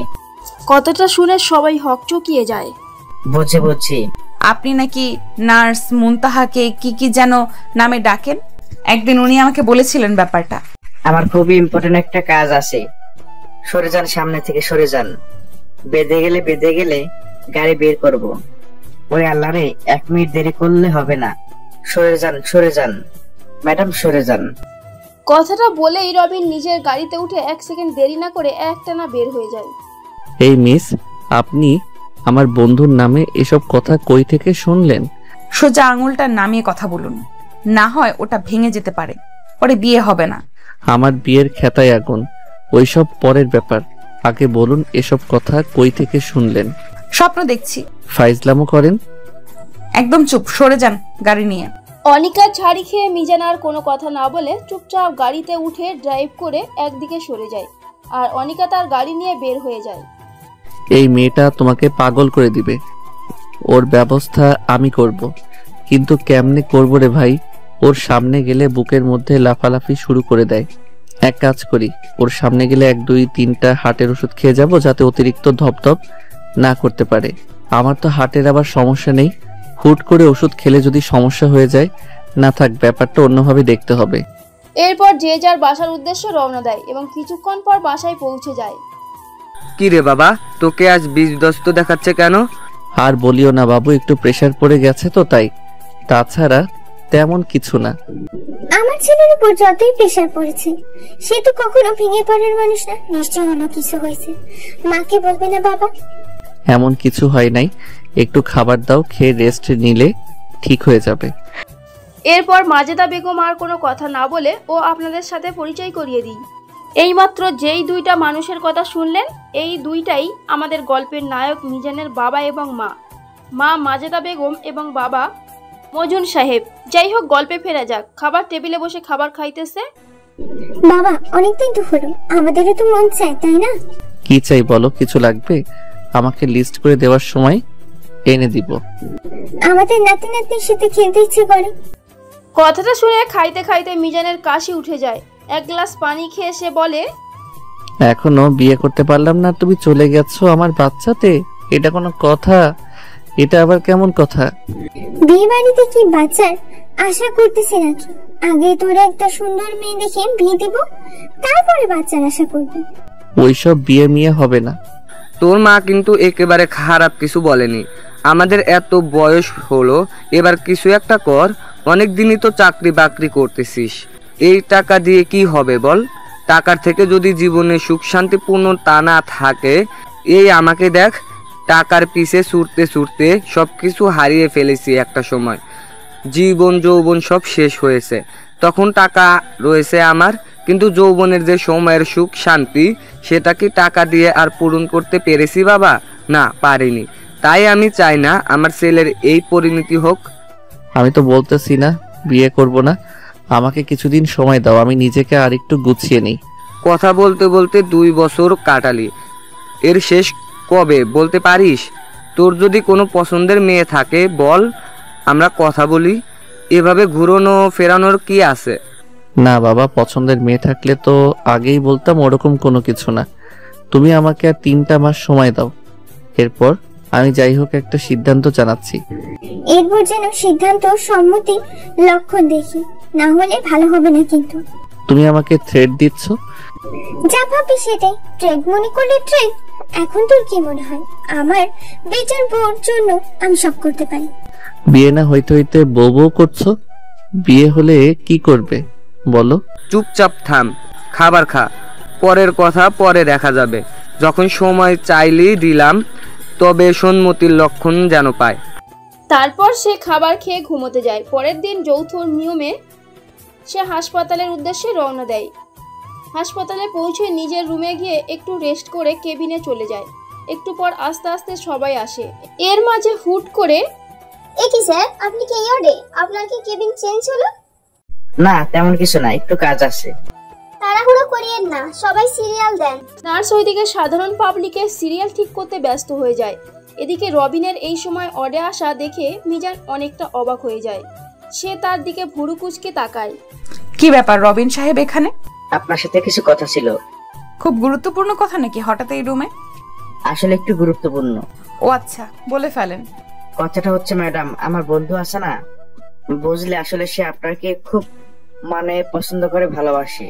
কথাটা শুনে সবাই হকচকিয়ে যায়। বুঝছি। আপনি নাকি নার্স মুনতাহাকে কি কি যেন নামে ডাকেন? একদিন উনি আমাকে বলেছিলেন ব্যাপারটা। আমার খুবই ইম্পর্টেন্ট একটা কাজ আছে, সরে যান, সামনে থেকে সরে যান। বেঁধে গেলে গাড়ি বের করব। ওরে আল্লাহ রে, 1 মিনিট দেরি করলে হবে না। সরে যান ম্যাডাম, সরে যান। কথাটা বলেই রবিন নিজের গাড়িতে উঠে 1 সেকেন্ড দেরি না করে একটানা বের হয়ে যায়। এই মিস, আপনি আমার বন্ধুর নামে এসব কথা কই থেকে শুনলেন? সোজা আঙুলটা নামিয়ে কথা বলুন, না হয় ওটা ভেঙে যেতে পারে, পরে বিয়ে হবে না। আমার বিয়ের খেতায় আগুন, ওইসব পরের ব্যাপার। আগে বলুন এসব কথা কই থেকে শুনলেন? স্বপ্ন দেখছি। ফাইজলামো করেন? একদম চুপ, সরে যান গাড়ি নিয়ে। অনিকা ঝাড়ি খেয়ে মিজান আর কোনো কথা না বলে চুপচাপ গাড়িতে উঠে ড্রাইভ করে একদিকে সরে যায়, আর অনিকা তার গাড়ি নিয়ে বের হয়ে যায়। এই মেয়েটা তোমাকে পাগল করে দিবে, ওর ব্যবস্থা আমি করব। কিন্তু কেমনে করব রে ভাই? ওর সামনে গেলে বুকের মধ্যে লাফালাফি শুরু করে দেয়। এক কাজ করি, ওর সামনে গেলে 1 2 3টা হার্টের ওষুধ খেয়ে যাব, যাতে অতিরিক্ত ধপধপ না করতে পারে। আমার তো হার্টের আবার সমস্যা নেই, হুট করে ওষুধ খেলে যদি সমস্যা হয়ে যায়, না থাক, ব্যাপারটা অন্যভাবে দেখতে হবে। এরপর যে যার বাসার উদ্দেশ্যে রওনা দেয় এবং কিছুক্ষণ পর বাসায় পৌঁছে যায়। কি রে বাবা, তোকে আজ বিজদস্ত দেখাচ্ছে কেন? আর বলিও না বাবু, একটু প্রেসার পড়ে গেছে তো তাই, তাছাড়া তেমন কিছু না। আমার ছেলের উপর যতই প্রেশার পড়েছে, সে তো কখনো ভেঙে পড়ার মানুষ না। নিশ্চয়ই অন্য কিছু হয়েছে, মাকে বলবে না বাবা? এমন কিছু হয় নাই, একটু খাবার দাও, খেয়ে রেস্ট নিলে ঠিক হয়ে যাবে। এরপর মাজেদা বেগম আর কোনো কথা না বলে ও আপনাদের সাথে পরিচয় করিয়ে দিই। এইমাত্র যেই 2টা মানুষের কথা শুনলেন, এই 2টাই আমাদের গল্পের নায়ক মিজানের বাবা এবং মা মাজেদা বেগম এবং বাবা মজুন সাহেব। যাই হোক, গল্পে ফেরা যাক। খাবার টেবিলে বসে খাবার খাইতেছে। বাবা, অনেকদিন তো হলো, আমাদেরও তো মন চায়, তাই না? কি চাই বলো? কিছু লাগবে? আমাকে লিস্ট করে দেওয়ার সময় এনে দিব। আমাদের নাতি নাতনির সাথে খেলতে ইচ্ছে করে। কথাটা শুনে খাইতে খাইতে মিজানের কাশি উঠে যায়। 1 গ্লাস পানি খেয়ে সে বলে, এখনো বিয়ে করতে পারলাম না, তুমি চলে গেছো আমার বাচ্চাতে? এটা কোনো কথা? এটা আবার কেমন কথা? বিয়ে বাড়িতে কি বাচ্চার আশা করতেছি নাকি? আগে তোরা একটা সুন্দর মেয়ে দেখে বিয়ে দিব, তারপরে বাচ্চার আশা করবি। ওইসব বিয়ে মিয়ে হবে না। তোর মা কিন্তু একেবারে খারাপ কিছু বলেনি। আমাদের এত বয়স হলো, এবার কিছু একটা কর। অনেক দিনই তো চাকরি বাকরি করতেছিস, এই টাকা দিয়ে কি হবে বল? টাকার থেকে যদি জীবনে সুখ শান্তিপূর্ণ তা না থাকে, এই আমাকে দেখ, টাকার পিছে ছুটতে সবকিছু হারিয়ে ফেলেছি। একটা সময় জীবন যৌবন সব শেষ হয়েছে, তখন টাকা রয়েছে আমার, কিন্তু যৌবনের যে সময়ের সুখ শান্তি, সেটা কি টাকা দিয়ে আর পূরণ করতে পেরেছি বাবা? না, পারিনি। তাই আমি চাই না আমার ছেলের এই পরিণতি হোক। আমি তো বলতেছি না বিয়ে করব না, আমাকে কিছুদিন সময় দাও, আমি নিজেকে আর একটু গুছিয়ে নিই। কথা বলতে বলতে 2 বছর কাটালি, এর শেষ কবে বলতে পারিস? তোর যদি কোনো পছন্দের মেয়ে থাকে বল, আমরা কথা বলি। এভাবে ঘুরোনো ফেরানোর কি আছে? না বাবা, পছন্দের মেয়ে থাকলে তো আগেই বলতাম, ওরকম কোনো কিছু না। তুমি আমাকে আর 3টা মাস সময় দাও, এরপর আমি যাই হোক একটা সিদ্ধান্ত জানাচ্ছি। এরপর যেন সিদ্ধান্ত সম্মতি লক্ষ্য দেখি, না হলে ভালো হবে না কিন্তু। তুমি আমাকে থ্রেট দিচ্ছ? যা ভাবি সেটাই ট্রেড মনে করলে ট্রেড। এখন তোর কি মনে হয় আমার বেচার বউর জন্য আমি সব করতে পারি? বিয়ে না হইতে হইতে বউ বউ করছো, বিয়ে হলে কি করবে বলো? চুপচাপ থাম, খাবার খা, পরের কথা পরে দেখা যাবে। যখন সময় চাইলেই দিলাম, তবে সম্মতির লক্ষণ যেন পায়। তারপর সে খাবার খেয়ে ঘুমোতে যায়। পরের দিন যৌথ নিয়মে সে হাসপাতালের উদ্দেশ্যে রওনা দেয়। হাসপাতালে পৌঁছে নিজের রুমে গিয়ে একটু রেস্ট করে কেবিনে চলে যায়। একটু পর আস্তে আস্তে সবাই আসে। এর মাঝে হুট করে, এ কি স্যার, আপনি কি এই ওয়ার্ডে? আপনার কি কেবিন চেঞ্জ হলো? না তেমন কিছু না, একটু কাজ আছে। তাড়াহুড়ো করিয়েন না, সবাই সিরিয়াল দেন। নার্স ওইদিকে সাধারণ পাবলিকের সিরিয়াল ঠিক করতে ব্যস্ত হয়ে যায়। এদিকে রবিনের এই সময় অর্ডে আসা দেখে মিজান অনেকটা অবাক হয়ে যায়। সে তার দিকে ভুরু কুঁচকে তাকায়। কি ব্যাপার রবিন সাহেব এখানে? আপনার সাথে কিছু কথা ছিল। খুব গুরুত্বপূর্ণ কথা নাকি হঠাৎ এই রুমে? আসলে একটু গুরুত্বপূর্ণ। ও আচ্ছা, বলে ফেলেন। কথাটা হচ্ছে ম্যাডাম, আমার বন্ধু আছে না, বুঝলে আসলে সে আপনাকে খুব পছন্দ করে, ভালোবাসে।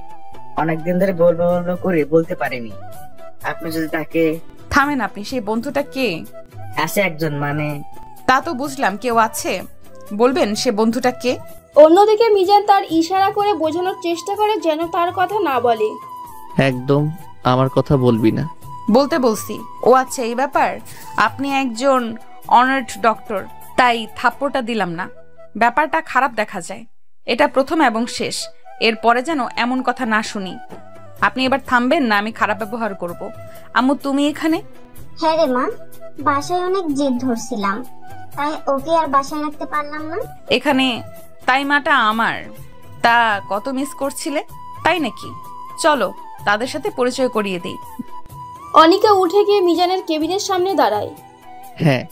অনেকদিন ধরে বলবো বলবো করে বলতে পারেনি। আপনি যদি তাকে। থামেন আপনি, সেই বন্ধুটা কে? আছে একজন, তা তো বুঝলাম, কেউ আছে, বলবেন সে বন্ধুটা কে? অন্যদিকে মিজান তার ইশারা করে বোঝানোর চেষ্টা করে যেন তার কথা না বলে। একদম আমার কথা বলবি না। বলতে বলছি। ও আচ্ছা, এই ব্যাপার। আপনি একজন অনার্ড ডক্টর, তাই থাপ্পড়টা দিলাম না। ব্যাপারটা খারাপ দেখা যায়। এটা প্রথম এবং শেষ, এরপরে যেন এমন কথা না শুনি। আপনি এবার থামবেন না, আমি খারাপ ব্যবহার করব। আম্মু তুমি এখানে? হ্যাঁ রে মা, বাসায় অনেক জেদ ধরছিলাম, তাই ওকে আর বাসায় রাখতে পারলাম না। এখানে তাই মাটা আমার। তা কত মিস করছিলে, তাই নাকি? চলো তাদের সাথে পরিচয় করিয়ে দিই। অনিকা উঠে গিয়ে মিজানের কেবিনের সামনে দাঁড়ায়। হ্যাঁ।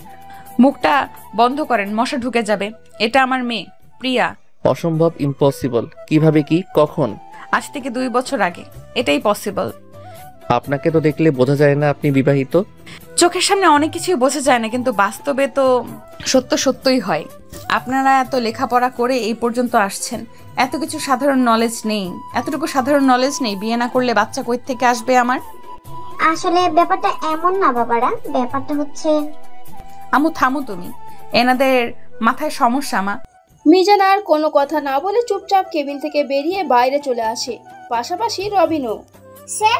মুখটা বন্ধ করেন, মশা ঢুকে যাবে। এটা আমার মেয়ে প্রিয়া। অসম্ভব, ইম্পসিবল। কিভাবে, কি, কখন? আজ থেকে 2 বছর আগে। এটাই পসিবল। আপনাকে তো দেখলে বোঝা যায় না আপনি বিবাহিত। চোখের সামনে অনেক কিছুই বোঝা যায় না, কিন্তু বাস্তবে তো সত্য সত্যই হয়। আপনারা এত লেখাপড়া করে এই পর্যন্ত আসছেন, এত কিছু সাধারণ নলেজ নেই। এতটুকু সাধারণ নলেজ নেই, বিয়ে না করলে বাচ্চা কই থেকে আসবে আমার? আসলে ব্যাপারটা এমন না বাবারা, ব্যাপারটা হচ্ছে। আম্মু থামো তুমি, এনাদের মাথায় সমস্যা। মা। মিজান আর কোনো কথা না বলে চুপচাপ কেবিন থেকে বেরিয়ে বাইরে চলে আসে। পাশাপাশি রবিনও। স্যার,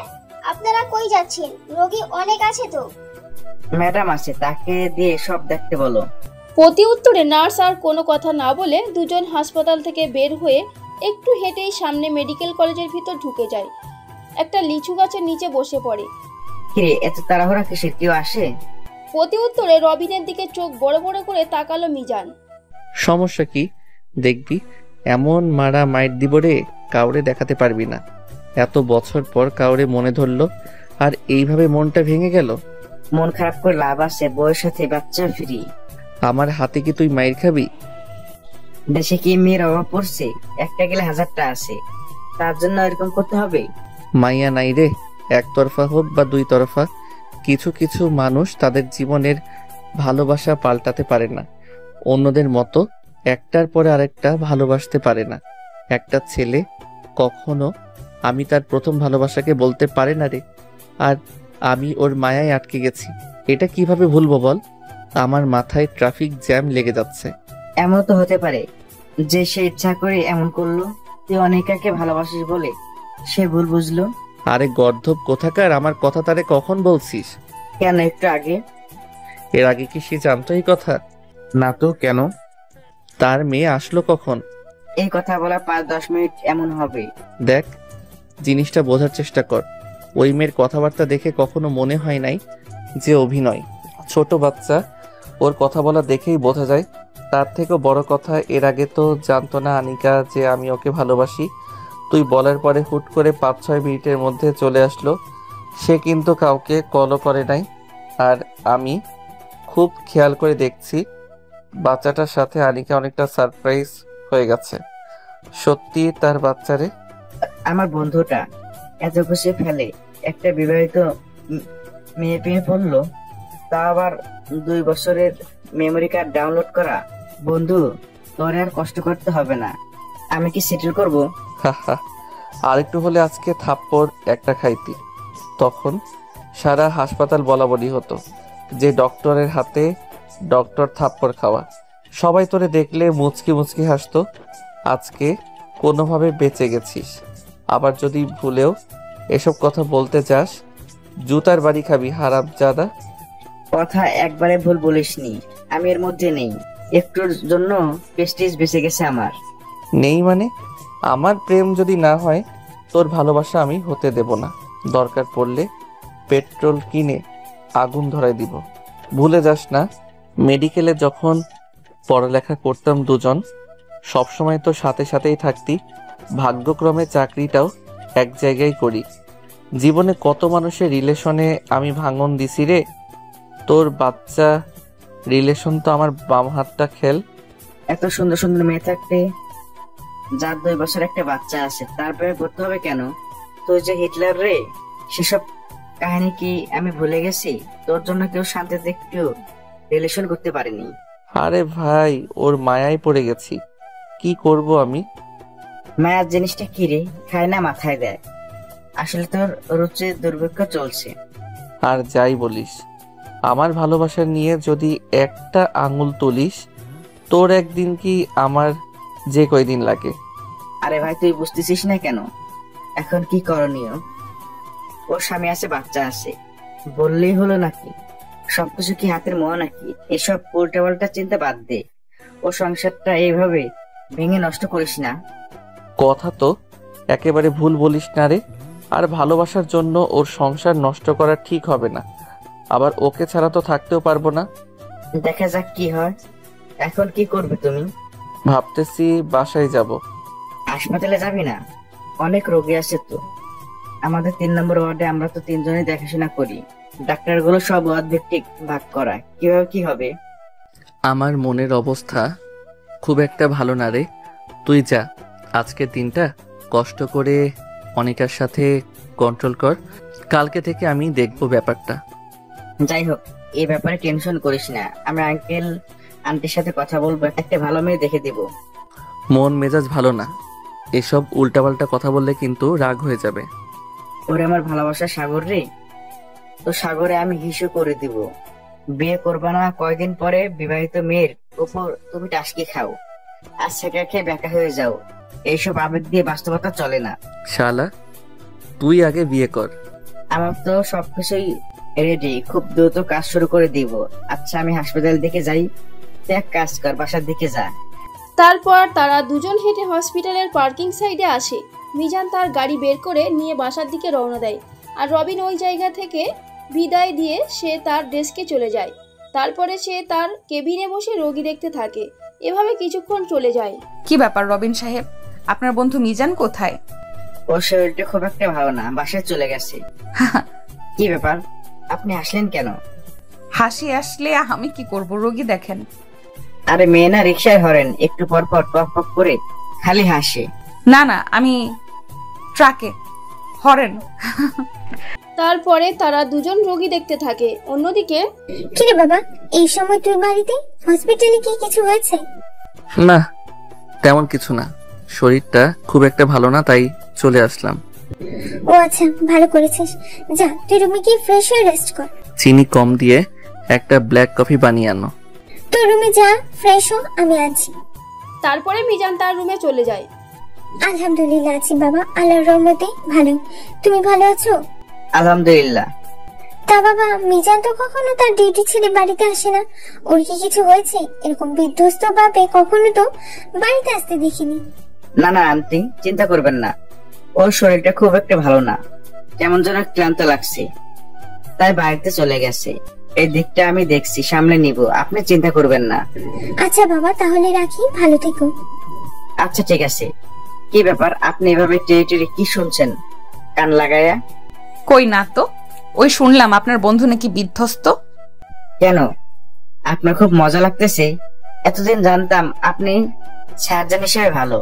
আপনারা কই যাচ্ছেন? রোগী অনেক আছে তো। ম্যাডাম আছে, তাকে দিয়ে সব দেখতে বলো। প্রতি উত্তরে নার্স আর কোনো কথা না বলে দুজন হাসপাতাল থেকে বের হয়ে একটু হেঁটেই সামনে মেডিকেল কলেজের ভিতর ঢুকে যায়। একটা লিচু গাছের নিচে বসে পড়ে। কিরে, এত তাড়াহুড়া কিসের, কেউ আসে? প্রতি উত্তরে রবিনের দিকে চোখ বড় বড় করে তাকালো মিজান। সমস্যা কি দেখবি? এমন মারা মাইট দিব রে, কাউরে দেখাতে পারবি না। এত বছর পর কাউরে মনে ধরলো, আর এইভাবে মনটা ভেঙে গেল। মন খারাপ করে লাভ আছে, বউয়ের সাথে বাচ্চা ফ্রি। আমার হাতে কি তুই মাইর খাবি? দেশে কি মেয়ের অভাব পড়ছে? একটা গেলে 1000টা আছে, তার জন্য এরকম করতে হবে? মাইয়া নাই রে, একতরফা হোক বা 2 তরফা। কিছু কিছু মানুষ তাদের জীবনের ভালোবাসা পাল্টাতে পারে না, অন্যদের মতো একটার পরে আরেকটা ভালোবাসতে পারে না। একটা ছেলে কখনো আমি তার প্রথম ভালোবাসাকে বলতে পারে না রে, আর আমি ওর মায়ায় আটকে গেছি। এটা কিভাবে ভুলবো বল? আমার মাথায় ট্রাফিক জ্যাম লেগে যাচ্ছে। এমন তো হতে পারে যে সে ইচ্ছা করে এমন করলো, তুই অনেকাকে ভালোবাসিস বলে সে ভুল বুঝলো। আরে গর্ধব কোথাকার, আমার কথা তারে কখন বলছিস? কেন, একটু আগে। এর আগে কি সে জানতো এই কথা? না তো, কেন? তার মেয়ে আসলো কখন? এই কথা বলা 5-10 মিনিট এমন হবে। দেখ, জিনিসটা বোঝার চেষ্টা কর। ওই মেয়ের কথাবার্তা দেখে কখনো মনে হয় নাই যে অভিনয়। ছোট বাচ্চা, ওর কথা বলা দেখেই বোঝা যায়। তার থেকেও বড় কথা, এর আগে তো জানতো না আনিকা যে আমি ওকে ভালোবাসি। তুই বলার পরে হুট করে 5-6 মিনিটের মধ্যে চলে আসলো। সে কিন্তু কাউকে কলও করে নাই। আর আমি খুব খেয়াল করে দেখছি, বাচ্চাটার সাথে আনিকা অনেকটা সারপ্রাইজ হয়ে গেছে। সত্যি তার বাচ্চারে। আমার বন্ধুটা এত খুশি ফেলে একটা বিবাহিত মেয়ে পেয়ে পড়লো। তা আবার 2 বছরের মেমোরি কার্ড ডাউনলোড করা। বন্ধু, তোর আর কষ্ট করতে হবে না, আমি কি সেটেল করব? আরেকটু হলে আজকে থাপ্পড় একটা খাইতি, তখন সারা হাসপাতাল বলা বলি হতো যে ডক্টরের হাতে ডক্টর থাপ্পড় খাওয়া। সবাই তোরে দেখলে মুচকি মুচকি হাসতো। আজকে কোনোভাবে বেঁচে গেছিস, আবার যদি ভুলেও এসব কথা বলতে যাস জুতার বাড়ি খাবি হারামজাদা। কথা একবারে ভুল বলিসনি, আমি এর মধ্যে নেই। একটুর জন্য প্রেস্টিজ বেঁচে গেছে আমার। নেই মানে? আমার প্রেম যদি না হয় তোর ভালোবাসা আমি হতে দেব না। দরকার পড়লে পেট্রোল কিনে আগুন ধরাই দিব। ভুলে যাস না, মেডিকেলে যখন পড়ালেখা করতাম দুজন, সবসময় তো সাথে সাথেই থাকতি। ভাগ্যক্রমে চাকরিটাও এক জায়গায় করি। জীবনে কত মানুষের রিলেশনে আমি ভাঙন দিছি রে। তোর বাচ্চা রিলেশন তো আমার বাম হাতটা খেল। এত সুন্দর সুন্দর মেয়ে থাকতে যার 2 বছর একটা বাচ্চা আছে, তারপরে করতে হবে কেন? তুই যে হিটলার রে, সেসব কাহিনী কি আমি ভুলে গেছি? তোর জন্য কেউ শান্তিতে একটু রিলেশন করতে পারেনি। আরে ভাই, ওর মায়ায় পড়ে গেছি, কি করব আমি? মায়ার জিনিসটা কি রে? খায় না মাথায় দেয়। আসলে তোর রুচির দুর্ভিক্ষ চলছে। আর যাই বলিস, আমার ভালোবাসা নিয়ে যদি একটা আঙুল তুলিস, তোর একদিন কি আমার যে কয়দিন লাগে। আরে ভাই, তুই বুঝতেছিস না কেন? এখন কি করণীয়? ওর স্বামী আছে, বাচ্চা আছে, বললেই হলো নাকি? সবকিছু কি হাতের মোয়া নাকি? এসব উল্টাপাল্টা চিন্তা বাদ দে। ও সংসারটা এইভাবে ভেঙে নষ্ট করিস না। কথা তো একেবারে ভুল বলিস না রে। আর ভালোবাসার জন্য ওর সংসার নষ্ট করা ঠিক হবে না। আবার ওকে ছাড়া তো থাকতেও পারবো না। দেখা যাক কি হয়। এখন কি করবে তুমি? ভাবতেছি বাসায় যাব। হাসপাতালে যাবি না? অনেক রোগী আছে তো। আমাদের 3 নম্বর ওয়ার্ডে আমরা তো 3 জনই দেখাশোনা করি। ডাক্তারগুলো সব ওয়ার্ড ভিত্তিক ভাগ করা, কিভাবে কি হবে? আমার মনের অবস্থা খুব একটা ভালো না রে। তুই যা, আজকের দিনটা কষ্ট করে অনিকার সাথে কন্ট্রোল কর। কালকে থেকে আমি দেখব ব্যাপারটা। যাই হোক, এই ব্যাপারে টেনশন করিস না। আমি আঙ্কেল আন্টির সাথে কথা বলবো, একটা ভালো মেয়ে দেখে দিব। মন মেজাজ ভালো না, এসব উল্টাপাল্টা কথা বললে কিন্তু রাগ হয়ে যাবে। ওরে আমার ভালোবাসা সাগর রে, তো সাগরে আমি হিসু করে দিব। বিয়ে করবা না, কয়দিন পরে বিবাহিত মেয়ের উপর তুমি টাসকি খাও আর সেটা খেয়ে ব্যাকা হয়ে যাও। এইসব আবেগ দিয়ে বাস্তবতা চলে না। শালা, তুই আগে বিয়ে কর। আমার তো সবকিছুই রেডি, খুব দ্রুত কাজ শুরু করে দিব। আচ্ছা, আমি হাসপাতাল দিকে যাই, তুই এক কাজ কর, বাসার দিকে যা। তারপর তারা দুজন হেঁটে হসপিটালের পার্কিং সাইডে আসে। মিজান তার গাড়ি বের করে নিয়ে বাসার দিকে রওনা দেয়, আর রবিন ওই জায়গা থেকে বিদায় দিয়ে সে তার ডেস্কে চলে যায়। তারপরে সে তার কেবিনে বসে রোগী দেখতে থাকে। এভাবে কিছুক্ষণ চলে যায়। কি ব্যাপার রবিন সাহেব, আপনার বন্ধু মিজান কোথায়? ওর শরীরটা খুব একটা ভালো না, বাসায় চলে গেছে। কি ব্যাপার, আপনি আসলেন কেন? হাসি আসলে আমি কি করব, রোগী দেখেন। আরে মেয়ে না, রিক্সায় হরেন একটু পর পর টক টক করে খালি হাসে। না না, আমি ট্রাকে হরেন। তারপরে তারা দুজন রোগী দেখতে থাকে। অন্যদিকে, কিরে বাবা, এই সময় তুই বাড়িতে? হসপিটালে কি কিছু হয়েছে? না, তেমন কিছু না, শরীরটা খুব একটা ভালো না, তাই চলে আসলাম। ও আচ্ছা, ভালো করেছিস। যা, তুই রুমে গিয়ে ফ্রেশ হয়ে রেস্ট কর। চিনি কম দিয়ে একটা ব্ল্যাক কফি বানিয়ে আনো। তুই রুমে যা, ফ্রেশ হ, আমি আছি। তারপরে মিজান তার রুমে চলে যায়। আলহামদুলিল্লাহ আছি বাবা, আল্লাহর রহমতে ভালো। তুমি ভালো আছো? আলহামদুলিল্লাহ। তা বাবা, মিজান তো কখনো তার ডিউটি ছেড়ে বাড়িতে আসে না। ওর কি কিছু হয়েছে? এরকম বিধ্বস্ত ভাবে কখনো তো বাড়িতে আসতে দেখিনি। না না আন্টি, চিন্তা করবেন না, ওর শরীরটা খুব একটা ভালো না, কেমন যেন ক্লান্ত লাগছে, তাই বাড়িতে চলে গেছে। এই দিকটা আমি দেখছি, সামলে নিব, আপনি চিন্তা করবেন না। আচ্ছা বাবা, তাহলে রাখি, ভালো থেকো। আচ্ছা ঠিক আছে। কি ব্যাপার, আপনি এভাবে টেরিটরি কি শুনছেন কান লাগায়া? কই না তো, ওই শুনলাম আপনার বন্ধু নাকি বিধ্বস্ত। কেন, আপনার খুব মজা লাগতেছে? এতদিন জানতাম আপনি সার্জন হিসেবে ভালো,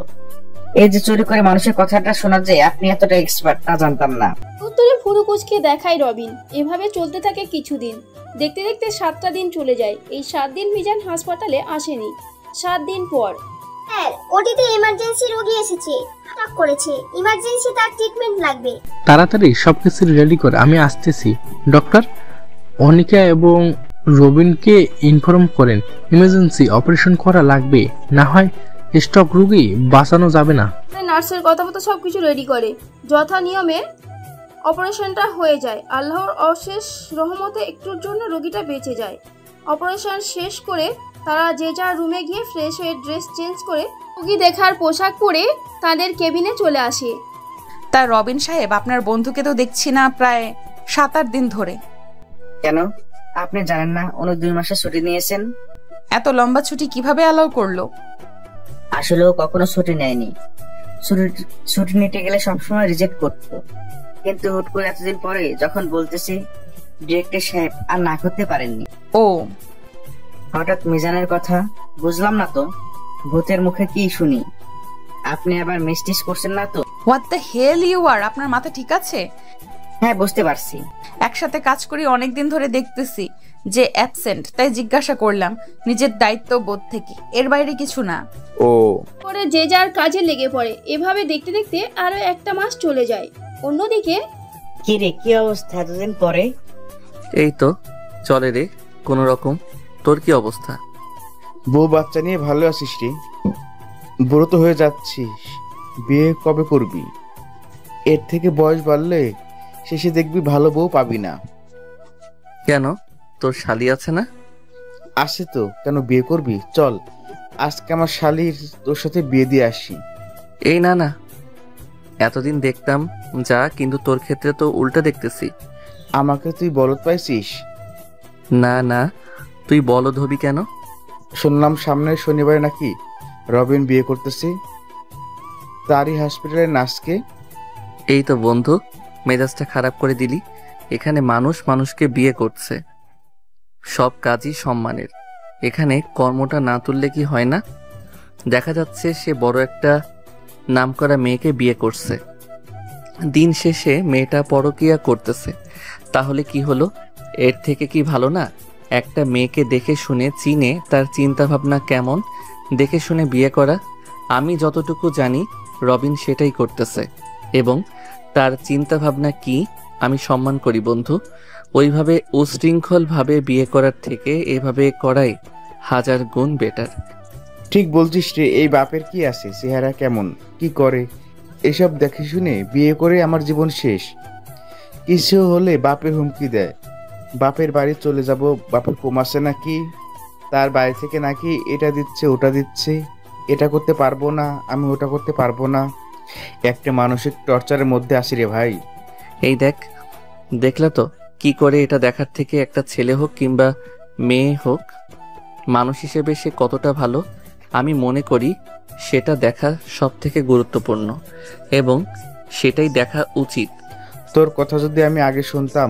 এই যে চুরি করে মানুষের কথাটা শোনা যায়, আপনি এতটা এক্সপার্ট তা জানতাম না। উত্তরে ফুরুকুচকে দেখায় রবিন। এভাবে চলতে থাকে কিছুদিন। দেখতে দেখতে 7টা দিন চলে যায়। এই 7 দিন মিজান হাসপাতালে আসেনি। 7 দিন পর স্যার, ওটিতে ইমার্জেন্সি রোগী এসেছে, অ্যাটাক করেছে, ইমার্জেন্সি তার ট্রিটমেন্ট লাগবে। তাড়াতাড়ি সবকিছু রেডি করে আমি আসতেছি। ডক্টর, অনিকা এবং রবিনকে ইনফর্ম করেন ইমার্জেন্সি অপারেশন করা লাগবে, না হয় স্ট্রোক রোগী বাঁচানো যাবে না। নার্সের কথা মতো সবকিছু রেডি করে। যথা নিয়মে অপারেশনটা হয়ে যায়। আল্লাহর অশেষ রহমতে একটুর জন্য রোগীটা বেঁচে যায়। অপারেশন শেষ করে তারা যে যার রুমে গিয়ে ফ্রেশ হয়ে ড্রেস চেঞ্জ করে রোগী দেখার পোশাক পরে তাদের কেবিনে চলে আসে। তা রবিন সাহেব, আপনার বন্ধুকে তো দেখছি না প্রায় 7-8 দিন ধরে। কেন, আপনি জানেন না উনি 2 মাসের ছুটি নিয়েছেন? এত লম্বা ছুটি কিভাবে অ্যালাউ করলো? আসলে ও কখনো ছুটি নেয়নি। ছুটি নিতে গেলে সবসময় রিজেক্ট করতো, কিন্তু হুট করে এতদিন পরে যখন বলতেছে, ডিরেক্টর সাহেব আর না করতে পারেননি। ও, হঠাৎ মিজানের কথা বুঝলাম না তো, ভূতের মুখে কি শুনি। আপনি আবার মিস্টিস করছেন না তো? What the hell you are, আপনার মাথা ঠিক আছে? হ্যাঁ, বুঝতে পারছি। একসাথে কাজ করি অনেকদিন ধরে, দেখতেছি যে অ্যাবসেন্ট, তাই জিজ্ঞাসা করলাম নিজের দায়িত্ব বোধ থেকে, এর বাইরে কিছু না। ও, পরে যে যার কাজে লেগে পড়ে। এভাবে দেখতে দেখতে আরো 1টা মাস চলে যায়। অন্যদিকে কি রে, কি অবস্থা এতদিন পরে? এই তো চলে রে কোনো রকম। তোর কি অবস্থা? বউ বাচ্চা নিয়ে ভালো আছিস রে? বুড়ো তো হয়ে যাচ্ছিস, বিয়ে কবে করবি? এর থেকে বয়স বাড়লে শেষে দেখবি ভালো বউ পাবি না। কেন, তোর শালি আছে না? আসে তো, কেন বিয়ে করবি? চল আজকে আমার শালির তোর সাথে বিয়ে দিয়ে আসি। এই না না, এতদিন দেখতাম যা, কিন্তু তোর ক্ষেত্রে তো উল্টা দেখতেছি। আমাকে তুই বলদ পাইছিস? না না, তুই বলদ হবি কেন? শুনলাম সামনের শনিবারে নাকি রবিন বিয়ে করতেছে, তারই হসপিটালের নার্সকে। এই তো বন্ধু, মেজাজটা খারাপ করে দিলি। এখানে মানুষ মানুষকে বিয়ে করছে, সব কাজই সম্মানের। এখানে কর্মটা না তুললে কি হয় না? দেখা যাচ্ছে সে বড় একটা নামকরা মেয়েকে বিয়ে করছে, দিন শেষে মেয়েটা পরকীয়া করতেছে। তাহলে কি হলো? এর থেকে কি ভালো না একটা মেয়েকে দেখে শুনে চিনে তার চিন্তা ভাবনা কেমন দেখে শুনে বিয়ে করা? আমি যতটুকু জানি রবিন সেটাই করতেছে, এবং তার চিন্তা ভাবনা কি আমি সম্মান করি বন্ধু। ওইভাবে উশৃঙ্খলভাবে বিয়ে করার থেকে এভাবে করাই 1000 গুণ বেটার। ঠিক বলছিস রে। এই বাপের কি আছে, চেহারা কেমন, কি করে, এসব দেখে শুনে বিয়ে করে আমার জীবন শেষ। কিছু হলে বাপের হুমকি দেয়, বাপের বাড়ি চলে যাব, বাপের কমাছে নাকি, তার বাড়ি থেকে নাকি এটা দিচ্ছে ওটা দিচ্ছে, এটা করতে পারবো না, আমি ওটা করতে পারবো না। একটা মানসিক টর্চারের মধ্যে আসি রে ভাই। এই দেখলা তো কি করে? এটা দেখার থেকে একটা ছেলে হোক কিংবা মেয়ে হোক, মানুষ হিসেবে সে কতটা ভালো আমি মনে করি সেটা দেখা সব থেকে গুরুত্বপূর্ণ, এবং সেটাই দেখা উচিত। তোর কথা যদি আমি আগে শুনতাম,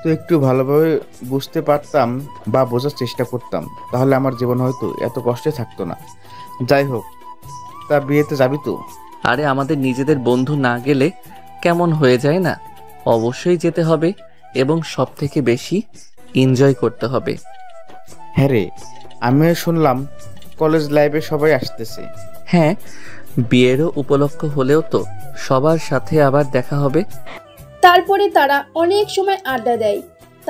তো একটু ভালোভাবে বুঝতে পারতাম বা বোঝার চেষ্টা করতাম, তাহলে আমার জীবন হয়তো এত কষ্টে থাকতো না। যাই হোক, তা বিয়েতে যাবি তো? আরে আমাদের নিজেদের বন্ধু না গেলে কেমন হয়ে যায় না? অবশ্যই যেতে হবে, এবং সব থেকে বেশি এনজয় করতে হবে। হ্যাঁ রে, আমিও শুনলাম কলেজ লাইফে সবাই আসতেছে। হ্যাঁ, বিয়েরও উপলক্ষ হলেও তো সবার সাথে আবার দেখা হবে। তারপরে তারা অনেক সময় আড্ডা দেয়।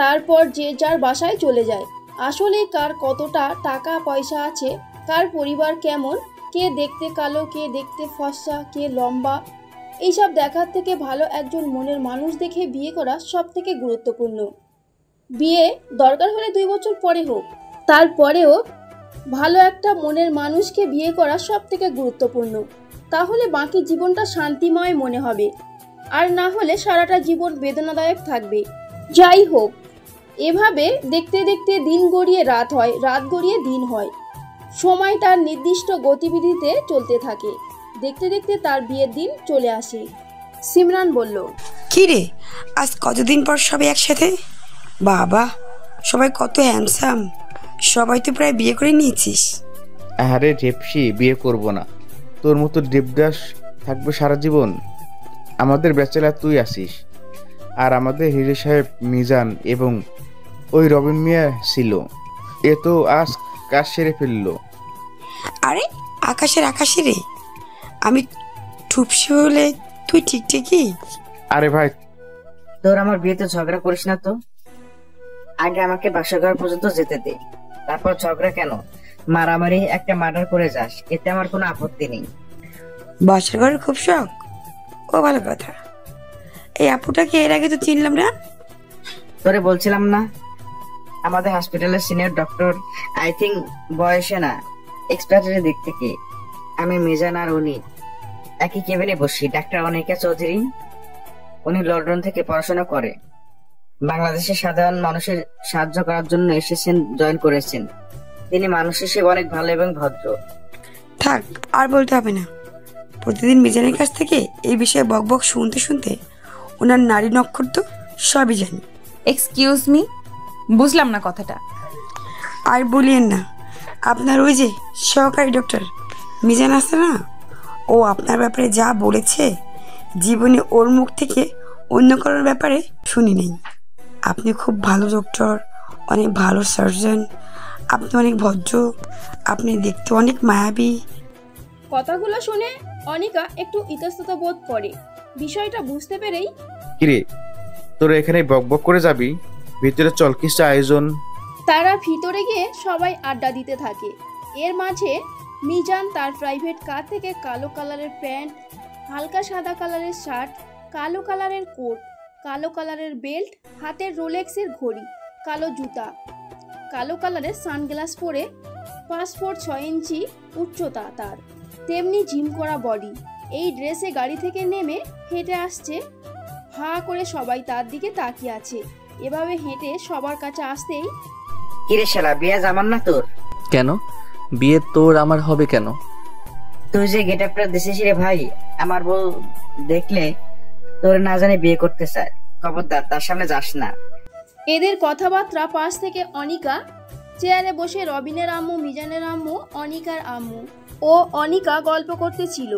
তারপর যে যার বাসায় চলে যায়। আসলে কার কতটা টাকা পয়সা আছে, কার পরিবার কেমন, কে দেখতে কালো, কে দেখতে ফর্সা, কে লম্বা, এইসব দেখার থেকে ভালো একজন মনের মানুষ দেখে বিয়ে করা সব থেকে গুরুত্বপূর্ণ। বিয়ে দরকার হলে 2 বছর পরে হোক, তারপরেও ভালো একটা মনের মানুষকে বিয়ে করা সব থেকে গুরুত্বপূর্ণ। তাহলে বাকি জীবনটা শান্তিময় মনে হবে, আর না হলে সারাটা জীবন বেদনাদায়ক থাকবে। যাই হোক, এভাবে দেখতে দেখতে দিন গড়িয়ে রাত হয়, রাত গড়িয়ে দিন হয়। সময় তার নির্দিষ্ট গতিবিধিতে চলতে থাকে। দেখতে দেখতে তার বিয়ের দিন চলে আসে। সিমরান বলল, কি রে, আজ কতদিন পর সবাই একসাথে? বাবা, সবাই কত হ্যান্ডসাম, সবাই তো প্রায় বিয়ে করে নিয়েছিস। আরে রেপসি, বিয়ে করব না, তোর মতো দেবদাস থাকবে সারা জীবন? আমাদের ব্যাচেলার তুই আসিস, আর আমাদের হিরো সাহেব মিজান এবং ওই রবিন মিয়া ছিল। এ তো আজ কাজ সেরে ফেললো। আরে আকাশে রে, আমি ঠুপসি হলে তুই ঠিকই। আরে ভাই, তোর আমার বিয়েতে ঝগড়া করিস না তো। আগে আমাকে বাসাঘর পর্যন্ত যেতে দে, তারপর ঝগড়া কেন, মারামারি একটা মার্ডার করে যাস, এতে আমার কোনো আপত্তি নেই। বাসার ঘরের খুব শখ? ও ভালো কথা। এই আপুটাকে এর আগে তো চিনলাম না। তোরে বলছিলাম না, আমাদের হসপিটালের সিনিয়র ডক্টর। আই থিঙ্ক বয়সে না, এক্সপার্টের দিক থেকে আমি মিজান আর উনি একই কেবিনে বসি। ডাক্তার অনিকা চৌধুরী, উনি লন্ডন থেকে পড়াশোনা করে, বাংলাদেশের সাধারণ মানুষের সাহায্য করার জন্য এসেছেন, জয়েন করেছেন। তিনি মানুষ হিসেবে অনেক ভালো এবং ভদ্র। থাক, আর বলতে হবে না। প্রতিদিন মিজানের কাছ থেকে এই বিষয়ে বকবক শুনতে শুনতে ওনার নারী নক্ষত্র সবই জানি। এক্সকিউজ মি, বুঝলাম না কথাটা। আর বলিয়েন না, আপনার ওই যে সহকারী ডক্টর মিজান আছে না, ও আপনার ব্যাপারে যা বলেছে জীবনে ওর মুখ থেকে অন্য কারোর ব্যাপারে শুনি নেই। আপনি খুব ভালো ডক্টর, অনেক ভালো সার্জন, আপনি অনেক ভদ্র, আপনি দেখতে অনেক মায়াবী। কথাগুলো শুনে অনিকা একটু ইতস্তত বোধ করে। বিষয়টা বুঝতে পেরেই, কিরে তোরা এখানে বকবক করে যাবি? ভিতরে চল, কিছু আয়োজন। তারা ভিতরে গিয়ে সবাই আড্ডা দিতে থাকে। এর মাঝে মিজান তার প্রাইভেট কার থেকে কালো কালারের প্যান্ট, হালকা সাদা কালারের শার্ট, কালো কালারের কোট, কালো কালারের বেল্ট, হাতের রোলেক্সের ঘড়ি, কালো জুতা, কালো কালারের সানগ্লাস পরে, 5 ফুট 6 ইঞ্চি উচ্চতা তার, তেমনি জিম করা বডি। এই ড্রেসে গাড়ি থেকে নেমে হেঁটে আসছে। হা করে সবাই তার দিকে তাকিয়ে আছে। এভাবে হেঁটে সবার কাছে আসতেই, কিরে শালা, বিয়ে জামান না তোর? কেন বিয়ে তোর আমার হবে কেন? তুই যে গেট আপটা দিছিস রে ভাই, আমার বউ দেখলে তোর না জানে বিয়ে করতে চায়। খবরদার তার সামনে যাস না। এদের কথাবার্তা পাশ থেকে অনিকা চেয়ারে বসে, রবিনের আম্মু, মিজানের আম্মু, অনিকার আম্মু ও অনিকা গল্প করতেছিল।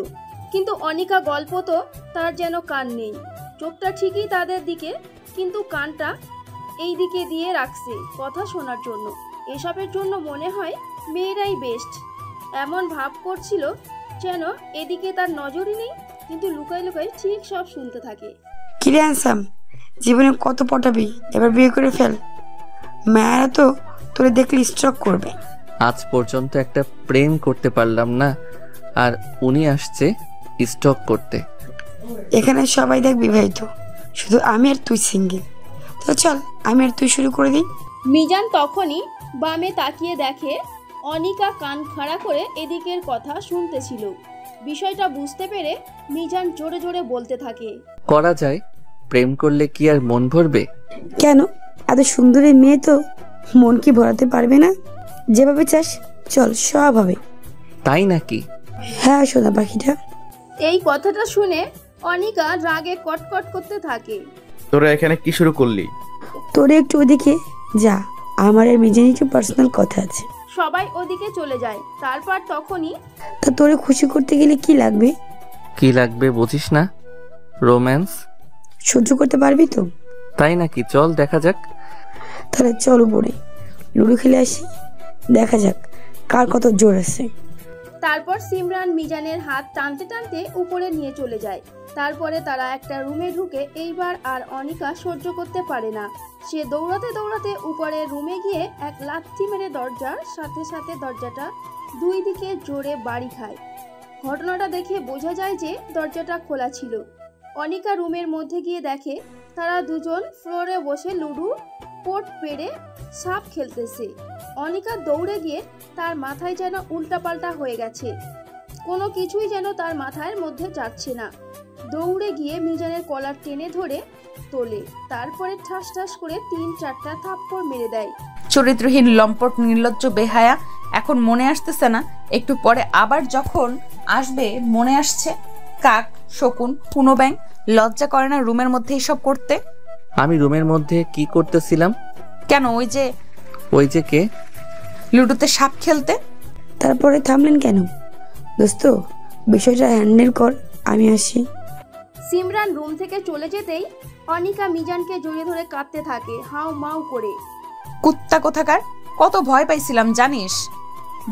কিন্তু অনিকা গল্প তো তার যেন কান নেই। চোখটা ঠিকই তাদের দিকে, কিন্তু কানটা এই দিকে দিয়ে রাখছে কথা শোনার জন্য। এসবের জন্য মনে হয় মেয়েরাই বেস্ট। এমন ভাব করছিল যেন এদিকে তার নজরই নেই, কিন্তু লুকাই লুকাই ঠিক সব শুনতে থাকে। কিরে হ্যান্ডসাম, জীবনে কত পটাবি, এবার বিয়ে করে ফেল। মায়েরা তো তোরে দেখলে স্ট্রোক করবে। আজ পর্যন্ত একটা প্রেম করতে পারলাম না, আর উনি আসছে স্টক করতে। এখানে সবাই দেখ বিবাহিত, শুধু আমি আর তুই সিঙ্গেল। তো চল আমি আর তুই শুরু করে দিই। মিজান তখনই বামে তাকিয়ে দেখে অনিকা কান খাড়া করে এদিকের কথা শুনতেছিল। বিষয়টা বুঝতে পেরে মিজান জোরে জোরে বলতে থাকে, করা যায়, প্রেম করলে কি আর মন ভরবে? কেন, এত সুন্দরী মেয়ে তো মন কি ভরাতে পারবে না? যেভাবে চাস চল, সব হবে। তাই নাকি? হ্যাঁ সোনা পাখিটা। এই কথাটা শুনে অনিকা রাগে কটকট করতে থাকে। তোরা এখানে কি শুরু করলি? তোরে একটু ওদিকে যা, আমার আর মিজানের একটু পার্সোনাল কথা আছে। সবাই ওদিকে চলে যায়। তারপর তখনই, তা তোরে খুশি করতে গেলে কি লাগবে? কি লাগবে বুঝিস না? রোম্যান্স। সহ্য করতে পারবি তো? তাই নাকি? চল দেখা যাক। তাহলে চল উপরে লুডো খেলে আসি, দেখা যাক কার কত জোর আছে। তারপর সিমরান মিজানের হাত টানতে টানতে উপরে নিয়ে চলে যায়। তারপরে তারা একটা রুমে ঢুকে। এইবার আর অনিকা সহ্য করতে পারে না। সে দৌড়াতে দৌড়াতে উপরের রুমে গিয়ে এক লাথি মেরে দরজার সাথে সাথে দরজাটা 2 দিকে জোরে বাড়ি খায়। ঘটনাটা দেখে বোঝা যায় যে দরজাটা খোলা ছিল। অনিকা রুমের মধ্যে গিয়ে দেখে তারা দুজন ফ্লোরে বসে লুডো পোট পেড়ে সাপ খেলতেছে। অনিকা দৌড়ে গিয়ে তার মাথায় যেন উল্টাপাল্টা হয়ে গেছে, কোনো কিছুই যেন তার মাথার মধ্যে যাচ্ছে না। দৌড়ে গিয়ে মিজানের কলার টেনে ধরে তোলে, তারপরে ঠাস ঠাস করে 3-4টা থাপ্পড় মেরে দেয়। চরিত্রহীন লম্পট নির্লজ্জ বেহায়া। এখন মনে আসতেছে না, একটু পরে আবার যখন আসবে মনে আসছে। কাক, শকুন, কুনো ব্যাং, লজ্জা করে না রুমের মধ্যে এসব করতে? আমি রুমের মধ্যে কি করতেছিলাম? কেন, ওই যে কে? লুডোতে সাপ খেলতে। তারপরে থামলেন কেন? দোস্ত বিষয়টা হ্যান্ডেল কর, আমি আসি। সিমরান রুম থেকে চলে যেতেই অনিকা মিজানকে জড়িয়ে ধরে কাঁদতে থাকে হাউ মাউ করে। কুত্তা কোথাকার, কত ভয় পাইছিলাম জানিস?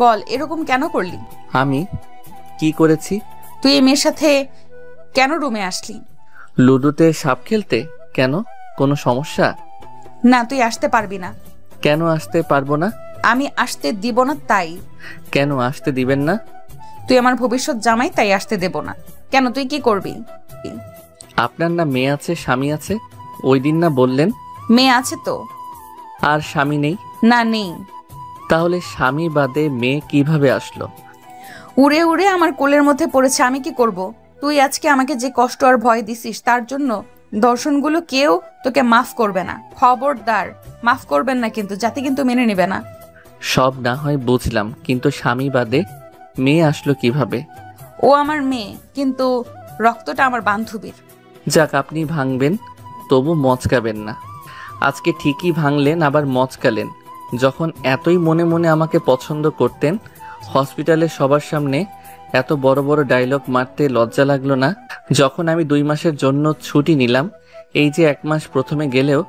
বল এরকম কেন করলি? আমি কি করেছি? তুই এই মেয়ের সাথে কেন রুমে আসলি? লুডোতে সাপ খেলতে। কেন, কোনো সমস্যা? না, তুই আসতে পারবি না। কেন আসতে পারবো না? আমি আসতে দিব না তাই। কেন আসতে দিবেন না? তুই আমার ভবিষ্যৎ জামাই, তাই আসতে দেব না। কেন, তুই কি করবি? আপনার না মেয়ে আছে, স্বামী আছে? ওই দিন না বললেন? মেয়ে আছে তো। আর স্বামী নেই? না, নেই। তাহলে স্বামী বাদে মেয়ে কিভাবে আসলো? উড়ে উড়ে আমার কোলের মধ্যে পড়েছে, আমি কি করব? তুই আজকে আমাকে যে কষ্ট আর ভয় দিছিস তার জন্য দর্শনগুলো কেউ তোকে মাফ করবে না। খবরদার, মাফ করবেন না কিন্তু, জাতি কিন্তু মেনে নেবে না। সব না হয় বুঝলাম, কিন্তু স্বামী বাদে মেয়ে আসলো কিভাবে? ও আমার মেয়ে, কিন্তু রক্তটা আমার বান্ধবীর। যাক, আপনি ভাঙবেন, তবু মচকাবেন না। আজকে ঠিকই ভাঙলেন, আবার মচকালেন। যখন এতই মনে মনে আমাকে পছন্দ করতেন, হসপিটালে সবার সামনে এত বড় বড় ডায়লগ মারতে লজ্জা লাগলো না? যখন আমি 2 মাসের জন্য ছুটি নিলাম, এই যে 1 মাস প্রথমে গেলেও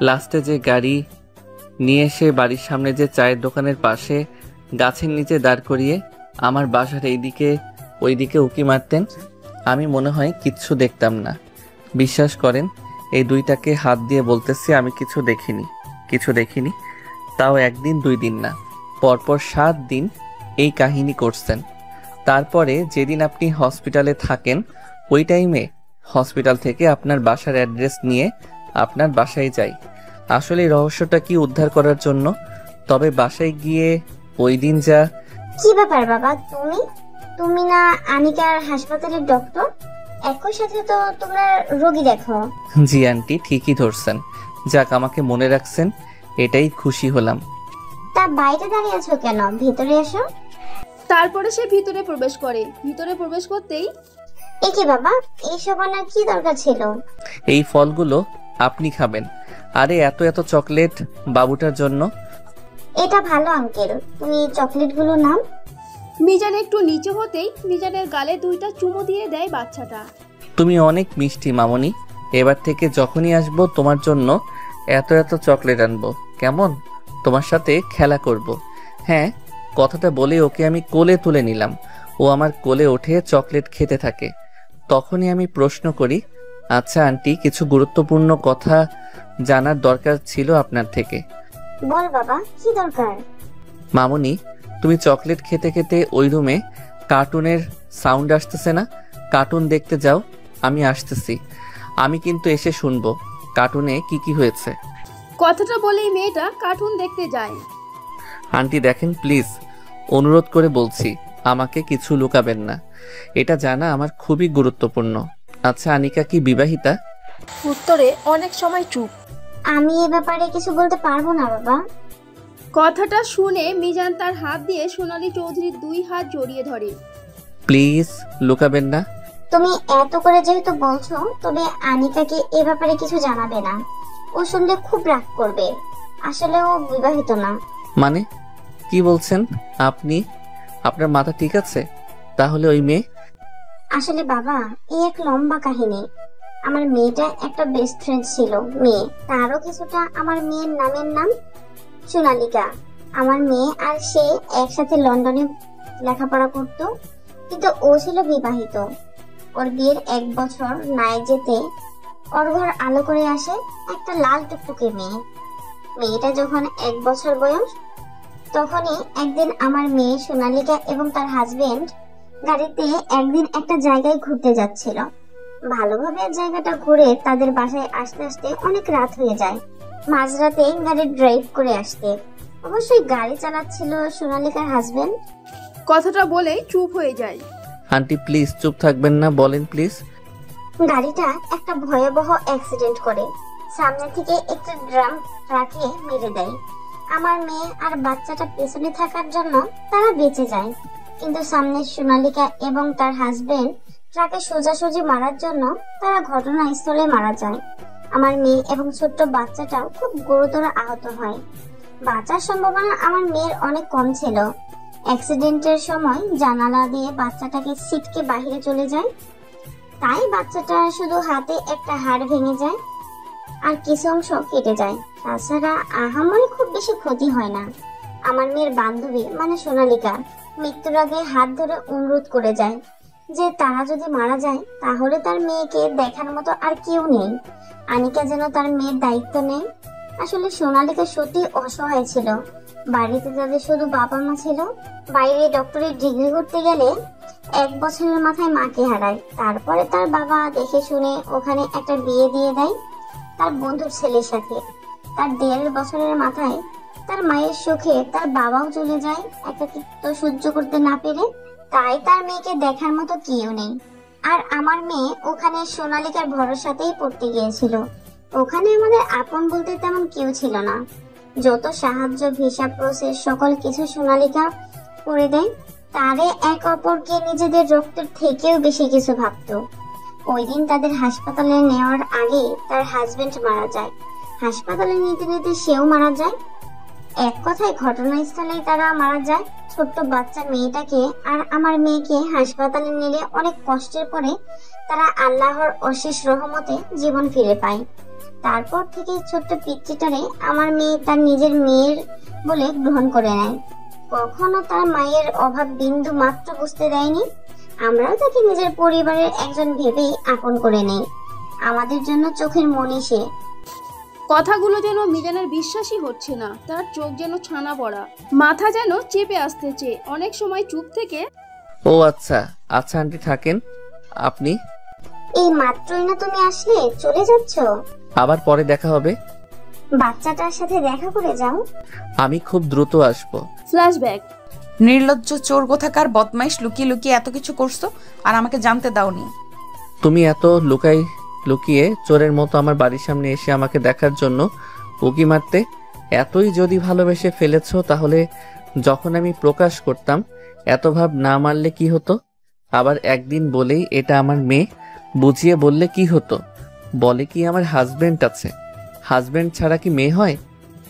লাস্টে যে গাড়ি নিয়ে এসে বাড়ির সামনে যে চায়ের দোকানের পাশে গাছের নিচে দাঁড় করিয়ে আমার বাসার এইদিকে ওইদিকে উকি মারতেন, আমি মনে হয় কিচ্ছু দেখতাম না। বিশ্বাস করেন, এই 2টাকে হাত দিয়ে বলতেছি আমি কিছু দেখিনি। তাও 1 দিন 2 দিন না, পরপর 7 দিন এই কাহিনী করছেন। তারপরে যেদিন আপনি হসপিটালে থাকেন, ওই টাইমে হসপিটাল থেকে আপনার বাসার অ্যাড্রেস নিয়ে আপনার বাসায় যাই, আসলে এই রহস্যটা কি উদ্ধার করার জন্য। তবে বাসায় গিয়ে ওই দিন যা... কি ব্যাপার বাবা, তুমি না আনিকার হাসপাতালের ডক্টর? একই সাথে তো তোমরা রোগী দেখো। জি আন্টি, ঠিকই ধরছেন। যাক, আমাকে মনে রাখছেন, এটাই খুশি হলাম। তা বাইরে দাঁড়িয়ে আছো কেন? ভিতরে এসো। তারপরে সে ভিতরে প্রবেশ করে। ভিতরে প্রবেশ করতেই, এ কি বাবা, এইসব আনার কি দরকার ছিল? এই ফলগুলো আপনি খাবেন। আরে এত এত চকলেট বাবুটার জন্য। এটা ভালো আঙ্কেল, তুমি চকলেটগুলো নাও। মিজান একটু নিচে হতেই মিজানের গালে 2টা চুমু দিয়ে দেয় বাচ্চাটা। তুমি অনেক মিষ্টি মামনি, এবার থেকে যখনই আসবো তোমার জন্য এত এত চকলেট আনবো, কেমন? তোমার সাথে খেলা করব। হ্যাঁ, কথাটা বলে ওকে আমি কোলে তুলে নিলাম। ও আমার কোলে উঠে চকলেট খেতে থাকে। তখনই আমি প্রশ্ন করি, আচ্ছা আন্টি, কিছু গুরুত্বপূর্ণ কথা জানার দরকার ছিল আপনার থেকে। বল বাবা, কি দরকার? মামনি, তুমি চকলেট খেতে খেতে ওই রুমে কার্টুনের সাউন্ড আসতেছে না? কার্টুন দেখতে যাও, আমি আসতেছি। আমি কিন্তু এসে শুনবো কার্টুনে কি কি হয়েছে। কথাটা বলেই মেয়েটা কার্টুন দেখতে যায়। আন্টি দেখেন প্লিজ, অনুরোধ করে বলছি, আমাকে কিছু লুকাবেন না। এটা জানা আমার খুবই গুরুত্বপূর্ণ। আচ্ছা, আনিকা কি বিবাহিতা? উত্তরে অনেক সময় চুপ। আমি এ ব্যাপারে কিছু বলতে পারবো না বাবা। কথাটা শুনে মিজান তার হাত দিয়ে সোনালী চৌধুরীর 2 হাত জড়িয়ে ধরে। প্লিজ লুকাবেন না। তুমি এত করে যেহেতু বলছো, তবে আনিকাকে এ ব্যাপারে কিছু জানাবে না। ও শুনলে খুব রাগ করবে। আসলে ও বিবাহিত না। মানে কি বলছেন আপনি? আপনার মাথা ঠিক আছে? তাহলে ওই মেয়ে? আসলে বাবা, এই এক লম্বা কাহিনী। আমার মেয়েটা একটা বেস্ট ফ্রেন্ড ছিল, মেয়ে তারও কিছুটা আমার মেয়ের নামের নাম সোনালিকা। আমার মেয়ে আর সে একসাথে লন্ডনে লেখাপড়া করত, কিন্তু ও ছিল বিবাহিত। ওর বিয়ের 1 বছর নাই যেতে ওর ঘর আলো করে আসে একটা লাল টুকটুকে মেয়ে। মেয়েটা যখন 1 বছর বয়স, তখনই একদিন আমার মেয়ে সোনালিকা এবং তার হাজবেন্ড গাড়িতে একদিন একটা জায়গায় ঘুরতে যাচ্ছিল। ভালোভাবে জায়গাটা ঘুরে তাদের বাসায় আসতে আসতে অনেক রাত হয়ে যায়। মাঝরাতে গাড়ি ড্রাইভ করে আসতে, অবশ্যই গাড়ি চালাচ্ছিল সোনালিকার হাজবেন্ড। কথাটা বলেই চুপ হয়ে যায়। আন্টি প্লিজ চুপ থাকবেন না, বলেন প্লিজ। গাড়িটা একটা ভয়াবহ অ্যাক্সিডেন্ট করে সামনে থেকে একটা ড্রাম ট্রাকে মেরে দেয়। আমার মেয়ে আর বাচ্চাটা পেছনে থাকার জন্য তারা বেঁচে যায়, কিন্তু সামনে সোনালিকা এবং তার হাজবেন্ড ট্রাকে সোজাসুজি মারার জন্য তারা ঘটনাস্থলে মারা যায়। আমার মেয়ে এবং ছোট্ট বাচ্চাটাও খুব গুরুতর আহত হয়। বাঁচার সম্ভাবনা আমার মেয়ের অনেক কম ছিল, অ্যাক্সিডেন্টের সময় জানালা দিয়ে বাচ্চাটাকে ছিটকে বাইরে চলে যায়। তাই বাচ্চাটা শুধু হাতে একটা হাড় ভেঙে যায় আর কিছু অংশ কেটে যায়। তাছাড়া আহামরি খুব বেশি ক্ষতি হয় না। আমার মেয়ের বান্ধবী মানে সোনালিকা মৃত্যুর আগে হাত ধরে অনুরোধ করে যায় যে তারা যদি মারা যায় তাহলে তার মেয়েকে দেখার মতো আর কেউ নেই, আনিকা যেন তার মেয়ের দায়িত্ব নেয়। আসলে সোনালিকা সত্যি অসহায় ছিল। বাড়িতে তাদের শুধু বাবা মা ছিল। বাইরে ডক্টরের ডিগ্রি করতে গেলে 1 বছরের মাথায় মাকে হারায়। তারপরে তার বাবা দেখে শুনে ওখানে একটা বিয়ে দিয়ে দেয় তার বন্ধুর ছেলের সাথে। তার 1.5 বছরের মাথায় তার মায়ের সুখে তার বাবাও চলে যায় একাকিত্ব সহ্য করতে না পেরে। তাই তার মেয়েকে দেখার মতো কেউ নেই। আর আমার মেয়ে ওখানে সোনালিকার ভরসাতেই পড়তে গিয়েছিল। ওখানে আমাদের আপন বলতে তেমন কেউ ছিল না। যত সাহায্য, ভিসা প্রসেস সকল কিছু সোনালিকা করে দেয়। তারে এক অপরকে নিজেদের রক্তের থেকেও বেশি কিছু ভাবতো। ওই দিন তাদের হাসপাতালে নেওয়ার আগে তার হাজবেন্ড মারা যায়। হাসপাতালে নিতে নিতে সেও মারা যায়। এক কথায় ঘটনাস্থলেই তারা মারা যায়। ছোট্ট বাচ্চা মেয়েটাকে আর আমার মেয়েকে হাসপাতালে নিলে অনেক কষ্টের পরে তারা আল্লাহর অশেষ রহমতে জীবন ফিরে পায়। তারপর থেকে ছোট্ট পিচ্চিটারে আমার মেয়ে তার নিজের মেয়ের বলে গ্রহণ করে নেয়। কখনো তার মায়ের অভাব বিন্দু মাত্র বুঝতে দেয়নি। আমরাও তাকে নিজের পরিবারের একজন ভেবেই আপন করে নেই। আমাদের জন্য চোখের মনি সে। কথাগুলো যেন মিজানের বিশ্বাসই হচ্ছে না। তার চোখ যেন ছানা পড়া, মাথা যেন চেপে আসতেছে। অনেক সময় চুপ থেকে ও আচ্ছা আচ্ছা আন্টি থাকেন। আপনি এই মাত্রই না তুমি আসলে, চলে যাচ্ছ? আবার পরে দেখা হবে। বাচ্চাটার সাথে দেখা করে যাও। আমি খুব দ্রুত আসবো। ফ্ল্যাশব্যাক। নির্লজ্জ চোর কোথাকার বদমাইশ, লুকিয়ে লুকিয়ে এত কিছু করছো আর আমাকে জানতে দাওনি। তুমি এত লুকিয়ে চোরের মতো আমার বাড়ির সামনে এসে আমাকে দেখার জন্য উকি মারতে। এতই যদি ভালোবেসে ফেলেছো তাহলে যখন আমি প্রকাশ করতাম এত ভাব না মারলে কি হতো? আবার একদিন বলেই এটা আমার মেয়ে বুঝিয়ে বললে কি হতো? বলে কি আমার হাজবেন্ড আছে। হাজবেন্ড ছাড়া কি মেয়ে হয়?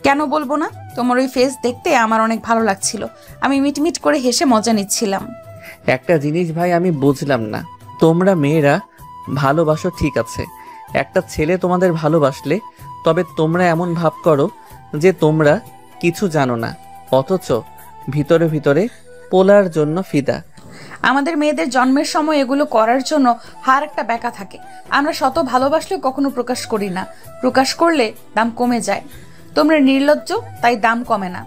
কেন বলবো না? তোমার ওই ফেস দেখতে আমার অনেক ভালো লাগছিল। আমি মিটমিট করে হেসে মজা নিচ্ছিলাম। একটা জিনিস ভাই আমি বুঝলাম না, তোমরা মেয়েরা ভালোবাসো ঠিক আছে, একটা ছেলে তোমাদের ভালোবাসলে তবে তোমরা এমন ভাব করো যে তোমরা কিছু জানো না, অথচ ভিতরে ভিতরে পোলার জন্য ফিদা। আমাদের মেয়েদের জন্মের সময় এগুলো করার জন্য হার একটা ব্যাকা থাকে। আমরা শত ভালোবাসলেও কখনো প্রকাশ করি না। প্রকাশ করলে দাম কমে যায়। তোমরা নির্লজ্জ, তাই দাম কমে না।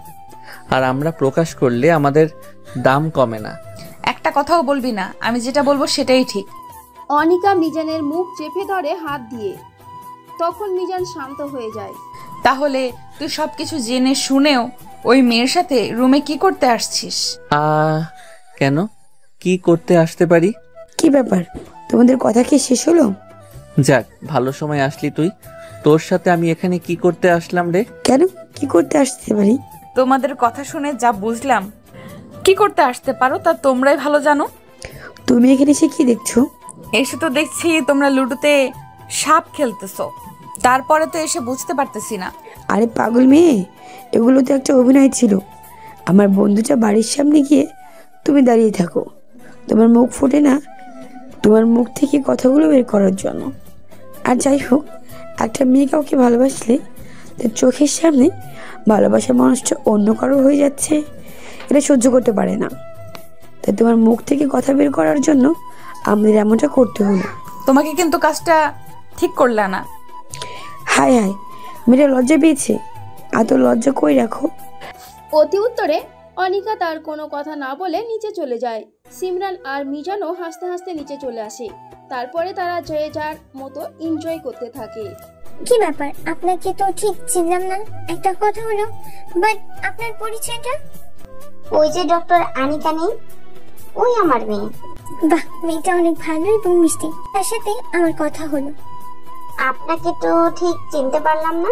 আর আমরা প্রকাশ করলে আমাদের দাম কমে না। একটা কথাও বলবি না, আমি যেটা বলবো সেটাই ঠিক। অনিকা মিজানের মুখ চেপে ধরে হাত দিয়ে। তখন মিজান শান্ত হয়ে যায়। তাহলে তুই সবকিছু জেনে শুনেও ওই মেয়ের সাথে রুমে কি করতে আসছিস? কেন, কি করতে আসতে পারি? কি ব্যাপার, তোমাদের কথা কি শেষ হলো? যাক, ভালো সময় আসলি তুই। তোর সাথে আমি এখানে কি করতে আসলাম রে? কেন, কি করতে আসতে পারি? তোমাদের কথা শুনে যা বুঝলাম, কি করতে আসতে পারো তা তোমরাই ভালো জানো। তুমি এখানে এসে কি দেখছো? এসে তো দেখছি তোমরা লুডোতে সাপ খেলতেছো। তারপরে তো এসে বুঝতে পারতেছি না। আরে পাগল মেয়ে, এগুলো তো একটা অভিনয় ছিল। আমার বন্ধুটা বাড়ির সামনে গিয়ে তুমি দাঁড়িয়ে থাকো, তোমার মুখ ফোটে না, তোমার মুখ থেকে কথাগুলো বের করার জন্য। আর যাই হোক, একটা মেয়ে কাউকে ভালোবাসলে তার চোখের সামনে ভালোবাসার মানুষটা অন্য কারো হয়ে যাচ্ছে, এটা সহ্য করতে পারে না। তাই তোমার মুখ থেকে কথা বের করার জন্য আমাদের এমনটা করতে হলো। তোমাকে কিন্তু কাজটা ঠিক করলে না। হায় হায়, মেয়েটা লজ্জা পেয়েছে। এত লজ্জা কই রাখো। অতি উত্তরে অনিকা তার কোনো কথা না বলে নিচে চলে যায়। সিমরান আর মিজানও হাসতে হাসতে নিচে চলে আসে। তারপরে তারা যে যার মতো এনজয় করতে থাকে। কি ব্যাপার, আপনাকে তো ঠিক চিনলাম না। একটা কথা হলো, বাট আপনার পরিচয়টা? ওই যে ডক্টর আনিকা নেই, ওই আমার মেয়ে। বাহ, মেয়েটা অনেক ভালো এবং মিষ্টি। তার সাথে আমার কথা হলো। আপনাকে তো ঠিক চিনতে পারলাম না।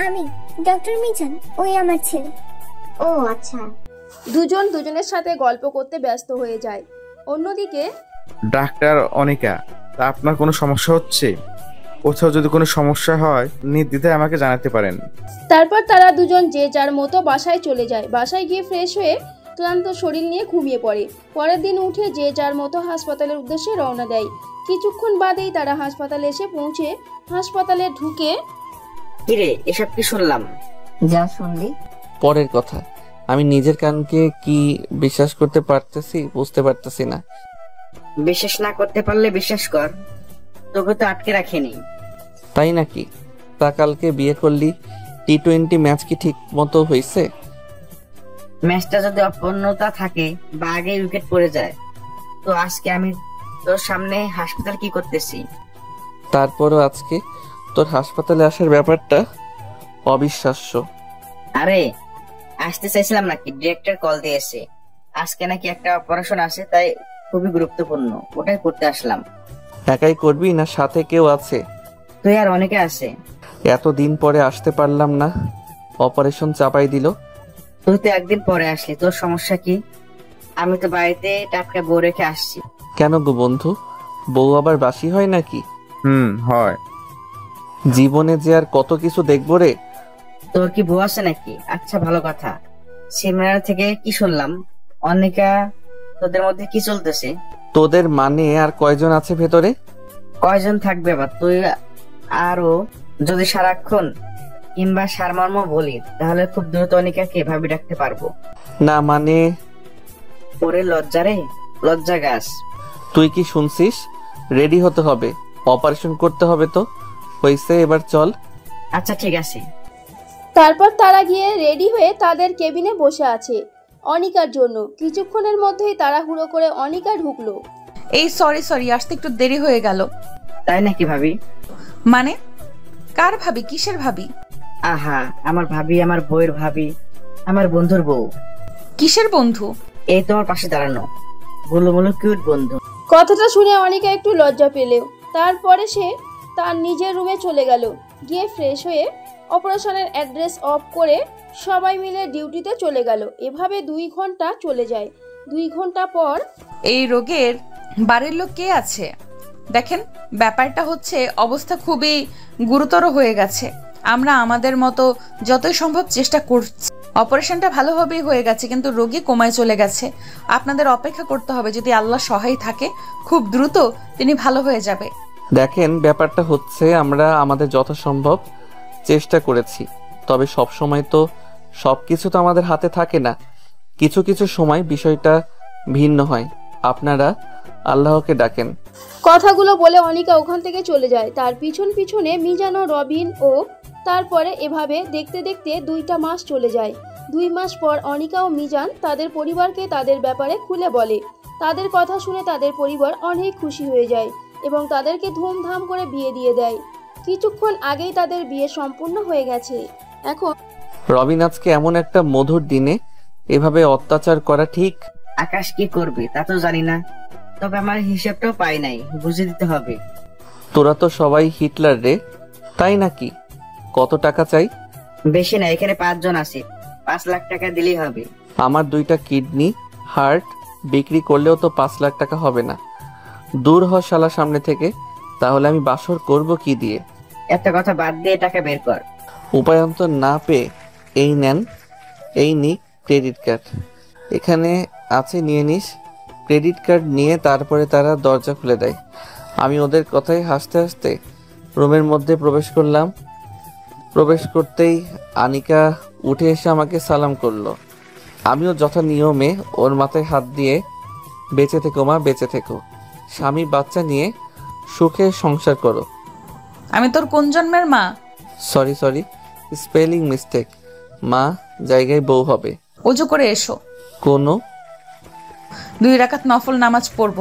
আমি ডক্টর মিজান, ওই আমার ছেলে। ও আচ্ছা। দুজন দুজনের সাথে গল্প করতে ব্যস্ত হয়ে যায়। অন্যদিকে ডাক্তার অনিকা, তা আপনার কোনো সমস্যা হচ্ছে? কোথাও যদি কোনো সমস্যা হয় নির্দ্বিধায় আমাকে জানাতে পারেন। তারপর তারা দুজন যে যার মতো বাসায় চলে যায়। বাসায় গিয়ে ফ্রেশ হয়ে ক্লান্ত শরীর নিয়ে ঘুমিয়ে পড়ে। পরের দিন উঠে যে যার মতো হাসপাতালের উদ্দেশ্যে রওনা দেয়। কিছুক্ষণ বাদেই তারা হাসপাতালে এসে পৌঁছে হাসপাতালে ঢুকে কিরে এসব কি শুনলাম? যা শুনলি পরের কথা, আমি নিজের কানকে কি বিশ্বাস করতে পারতেছি বুঝতে পারতেছি না। বিশ্বাস না করতে পারলে বিশ্বাস কর, তোকে তো আটকে রাখিনি। তাই নাকি? তা কালকে বিয়ে করলি, টি-20 ম্যাচ কি ঠিক মতো হয়েছে? ম্যাচটা যদি অপূর্ণতা থাকে বা আগে উইকেট পড়ে যায়, তো আজকে আমি তোর সামনে হাসপাতাল কি করতেছি? তারপরও আজকে তোর হাসপাতালে আসার ব্যাপারটা অবিশ্বাস্য। আরে আসতে চাইছিলাম নাকি, ডিরেক্টর কল দিয়েছে। আজকে নাকি একটা অপারেশন আছে, তাই খুবই গুরুত্বপূর্ণ, ওটাই করতে আসলাম। একাই করবি না সাথে কেউ আছে? তুই আর অনেকে আছে। এতদিন পরে আসতে পারলাম না, অপারেশন চাপাই দিল। তুই তো একদিন পরে আসলি, তোর সমস্যা কি? আমি তো বাড়িতে টাটকা বউ রেখে আসছি। কেন গো বন্ধু, বউ আবার বাসি হয় নাকি? হয়। জীবনে যে আর কত কিছু দেখবো রে। তোর কি বউ আছে নাকি? আচ্ছা ভালো কথা। সিমরান থেকে কি শুনলাম, অনিকা তোদের মধ্যে কি চলতেছে? তোদের মানে আর কয়জন আছে ভেতরে? কয়জন থাকবে আবার, তুই আরো যদি সারাক্ষণ কিংবা সারমর্ম বলি, তাহলে খুব দ্রুত অনিকাকে ভাবি ডাকতে পারবো না। মানে ওরে লজ্জা রে, লজ্জা গাছ। তুই কি শুনছিস? রেডি হতে হবে, অপারেশন করতে হবে। তো হইছে, এবার চল। আচ্ছা ঠিক আছে। তারপর তারা গিয়ে রেডি হয়ে তাদের কেবিনে বসে আছে অনিকার জন্য। কিছুক্ষণের মধ্যেই তাড়াহুড়ো করে অনিকা ঢুকলো। এই সরি আসতে একটু দেরি হয়ে গেল। তাই নাকি ভাবি? মানে কার ভাবি? কিসের ভাবি? আহা, আমার ভাবি, আমার বউয়ের ভাবি, আমার বন্ধুর বউ। কিসের বন্ধু? এই তোমার পাশে দাঁড়ানো গোলুমোলু কিউট বন্ধু। কথাটা শুনে অনিকা একটু লজ্জা পেলেও তারপরে সে তার নিজের রুমে চলে গেল। গিয়ে ফ্রেশ হয়ে অপারেশনের অ্যাড্রেস অফ করে সবাই মিলে ডিউটিতে চলে গেল। এভাবে 2 ঘন্টা চলে যায়। 2 ঘন্টা পর এই রোগের বাড়ির লোক কে আছে? দেখেন, ব্যাপারটা হচ্ছে অবস্থা খুবই গুরুতর হয়ে গেছে। আমরা আমাদের মতো যতই সম্ভব চেষ্টা করছি। অপারেশনটা ভালোভাবেই হয়ে গেছে, কিন্তু রোগী কোমায় চলে গেছে। আপনাদের অপেক্ষা করতে হবে, যদি আল্লাহ সহায় থাকে খুব দ্রুত তিনি ভালো হয়ে যাবে। দেখেন, ব্যাপারটা হচ্ছে আমরা আমাদের যথাসম্ভব চেষ্টা করেছি, তবে সব সময় তো সবকিছু তো আমাদের হাতে থাকে না। কিছু কিছু সময় বিষয়টা ভিন্ন হয়। আপনারা আল্লাহকে ডাকেন। কথাগুলো বলে অনিকা ওখান থেকে চলে যায়। তার পিছন পিছনে মিজান ও রবিন। ও তারপরে এভাবে দেখতে দেখতে 2টা মাস চলে যায়। 2 মাস পর অনিকা ও মিজান তাদের পরিবারকে তাদের ব্যাপারে খুলে বলে। তাদের কথা শুনে তাদের পরিবার অনেক খুশি হয়ে যায় এবং তাদেরকে ধুমধাম করে বিয়ে দিয়ে দেয়। কিছুক্ষণ আগেই তাদের বিয়ে সম্পূর্ণ হয়ে গেছে। এখন রবিন, আজকে এমন একটা মধুর দিনে এভাবে অত্যাচার করা ঠিক? আকাশ কি করবে তা তো জানি না, তবে আমার হিসাবটাও পাই নাই, বুঝে দিতে হবে। তোরা তো সবাই হিটলার রে, তাই নাকি? কত টাকা চাই? বেশি না, এখানে 5 জন আছে, 5 লাখ টাকা দিলেই হবে। আমার 2টা কিডনি হার্ট বিক্রি করলেও তো 5 লাখ টাকা হবে না। দূর হ শালা সামনে থেকে, তাহলে আমি বাসর করব কি দিয়ে? এত কথা বাদ দিয়ে টাকা বের কর। উপায়ন্তর না পেয়ে এই নেন, এই নি ক্রেডিট কার্ড, এখানে আছে, নিয়ে নিস। ক্রেডিট কার্ড নিয়ে তারপরে তারা দরজা খুলে দেয়। আমি ওদের কথায় হাসতে হাসতে রুমের মধ্যে প্রবেশ করলাম। প্রবেশ করতেই আনিকা উঠে এসে আমাকে সালাম করলো। আমিও যথা নিয়মে ওর মাথায় হাত দিয়ে, বেঁচে থেকো মা, বেঁচে থেকো, স্বামী বাচ্চা নিয়ে সুখে সংসার করো। আমি তোর কোন জন্মের মা? Sorry spelling mistake. মা জায়গায় বউ হবে। ওযু করে এসো। কোনো 2 রাকাত নফল নামাজ পড়ব,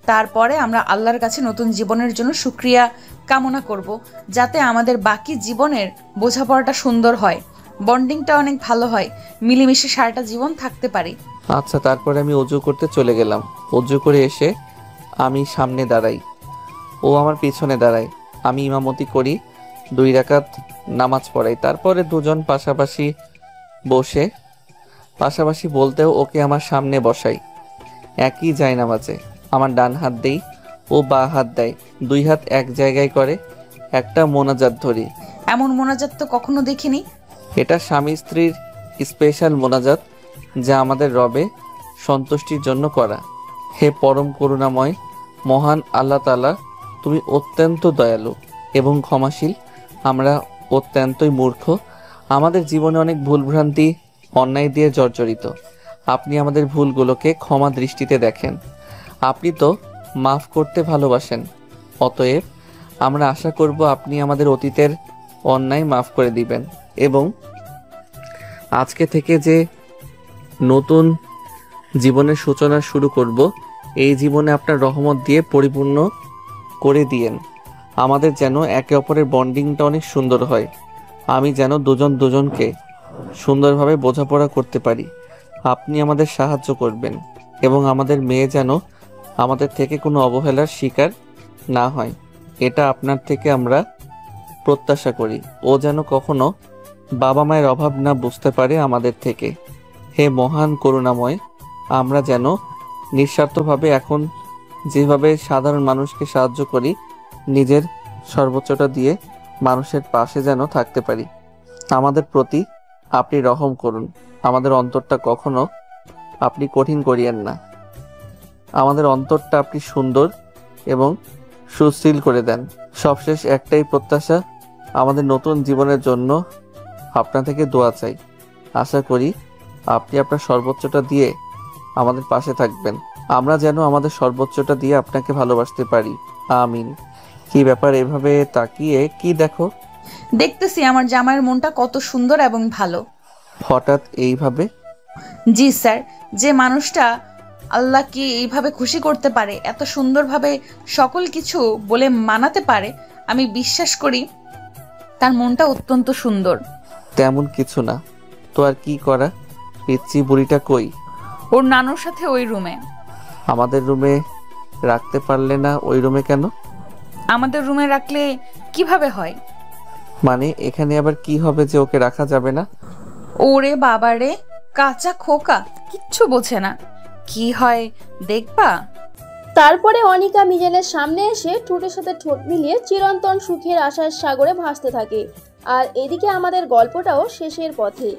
তারপরে আমরা আল্লাহর কাছে নতুন জীবনের জন্য শুকরিয়া কামনা করব, যাতে আমাদের বাকি জীবনের বোঝাপড়াটা সুন্দর হয়, বন্ডিংটা অনেক ভালো হয়, মিলেমিশে সারাটা জীবন থাকতে পারি। আচ্ছা। তারপরে আমি অজু করতে চলে গেলাম। অজু করে এসে আমি সামনে দাঁড়াই, ও আমার পিছনে দাঁড়ায়। আমি ইমামতি করি, 2 রাকাত নামাজ পড়াই। তারপরে দুজন পাশাপাশি বসে, পাশাপাশি বলতেও ওকে আমার সামনে বসাই। একই যায় নামাজে আমার ডান হাত দেই, ও বা হাত দেয়, 2 হাত এক জায়গায় করে একটা মোনাজাত ধরি। এমন মোনাজাত তো কখনো দেখিনি। এটা স্বামী স্ত্রীর স্পেশাল মোনাজাত, যা আমাদের রবে সন্তুষ্টির জন্য করা। হে পরম করুণাময় মহান আল্লাহ তাআলা, তুমি অত্যন্ত দয়ালু এবং ক্ষমাশীল। আমরা অত্যন্তই মূর্খ, আমাদের জীবনে অনেক ভুলভ্রান্তি অন্যায় দিয়ে জর্জরিত। আপনি আমাদের ভুলগুলোকে ক্ষমা দৃষ্টিতে দেখেন। আপনি তো মাফ করতে ভালোবাসেন, অতএব আমরা আশা করব আপনি আমাদের অতীতের অন্যায় মাফ করে দিবেন এবং আজকে থেকে যে নতুন জীবনের সূচনা শুরু করব, এই জীবনে আপনার রহমত দিয়ে পরিপূর্ণ করে দিয়েন। আমাদের যেন একে অপরের বন্ডিংটা অনেক সুন্দর হয়। আমি যেন দুজন দুজনকে সুন্দরভাবে বোঝাপড়া করতে পারি। আপনি আমাদের সাহায্য করবেন এবং আমাদের মেয়ে যেন আমাদের থেকে কোনো অবহেলার শিকার না হয়, এটা আপনার থেকে আমরা প্রত্যাশা করি। ও যেন কখনো বাবা মায়ের অভাব না বুঝতে পারে আমাদের থেকে। হে মহান করুণাময়, আমরা যেন নিঃস্বার্থভাবে এখন যেভাবে সাধারণ মানুষকে সাহায্য করি, নিজের সর্বোচ্চটা দিয়ে মানুষের পাশে যেন থাকতে পারি। আমাদের প্রতি আপনি রহম করুন। আমাদের অন্তরটা কখনো আপনি কঠিন করিয়েন না। আমাদের অন্তরটা আপনি সুন্দর এবং সুশীল করে দেন। সবশেষ একটাই প্রত্যাশা, আমাদের নতুন জীবনের জন্য আপনা থেকে দোয়া চাই। আশা করি আপনি আপনার সর্বোচ্চটা দিয়ে আমাদের পাশে থাকবেন। আমরা যেন আমাদের সর্বোচ্চটা দিয়ে আপনাকে ভালোবাসতে পারি। আমিন। কি ব্যাপার, এভাবে তাকিয়ে কি দেখো? দেখতেছি আমার জামাইয়ের মনটা কত সুন্দর এবং ভালো। হঠাৎ এইভাবে? জি স্যার, যে মানুষটা আল্লাহকে এইভাবে খুশি করতে পারে, এত সুন্দরভাবে সকল কিছু বলে মানাতে পারে, আমি বিশ্বাস করি তার মনটা অত্যন্ত সুন্দর। তেমন কিছু না তো, আর কি করা? পিচ্চি বুড়িটা কই? ওর নানুর সাথে ওই রুমে। আমাদের রুমে রাখতে পারলে না? ওই রুমে কেন? আমাদের রুমে রাখলে কিভাবে হয়? মানে এখানে আবার কি হবে যে ওকে রাখা যাবে না? ওরে বাবারে, কাঁচা খোকা, কিচ্ছু বোঝে না। কি হয় দেখবা। তারপরে অনিকা মিজানের সামনে এসে ঠোঁটের সাথে ঠোঁট মিলিয়ে চিরন্তন সুখের আশার সাগরে ভাসতে থাকে। আর এদিকে আমাদের গল্পটাও শেষের পথে।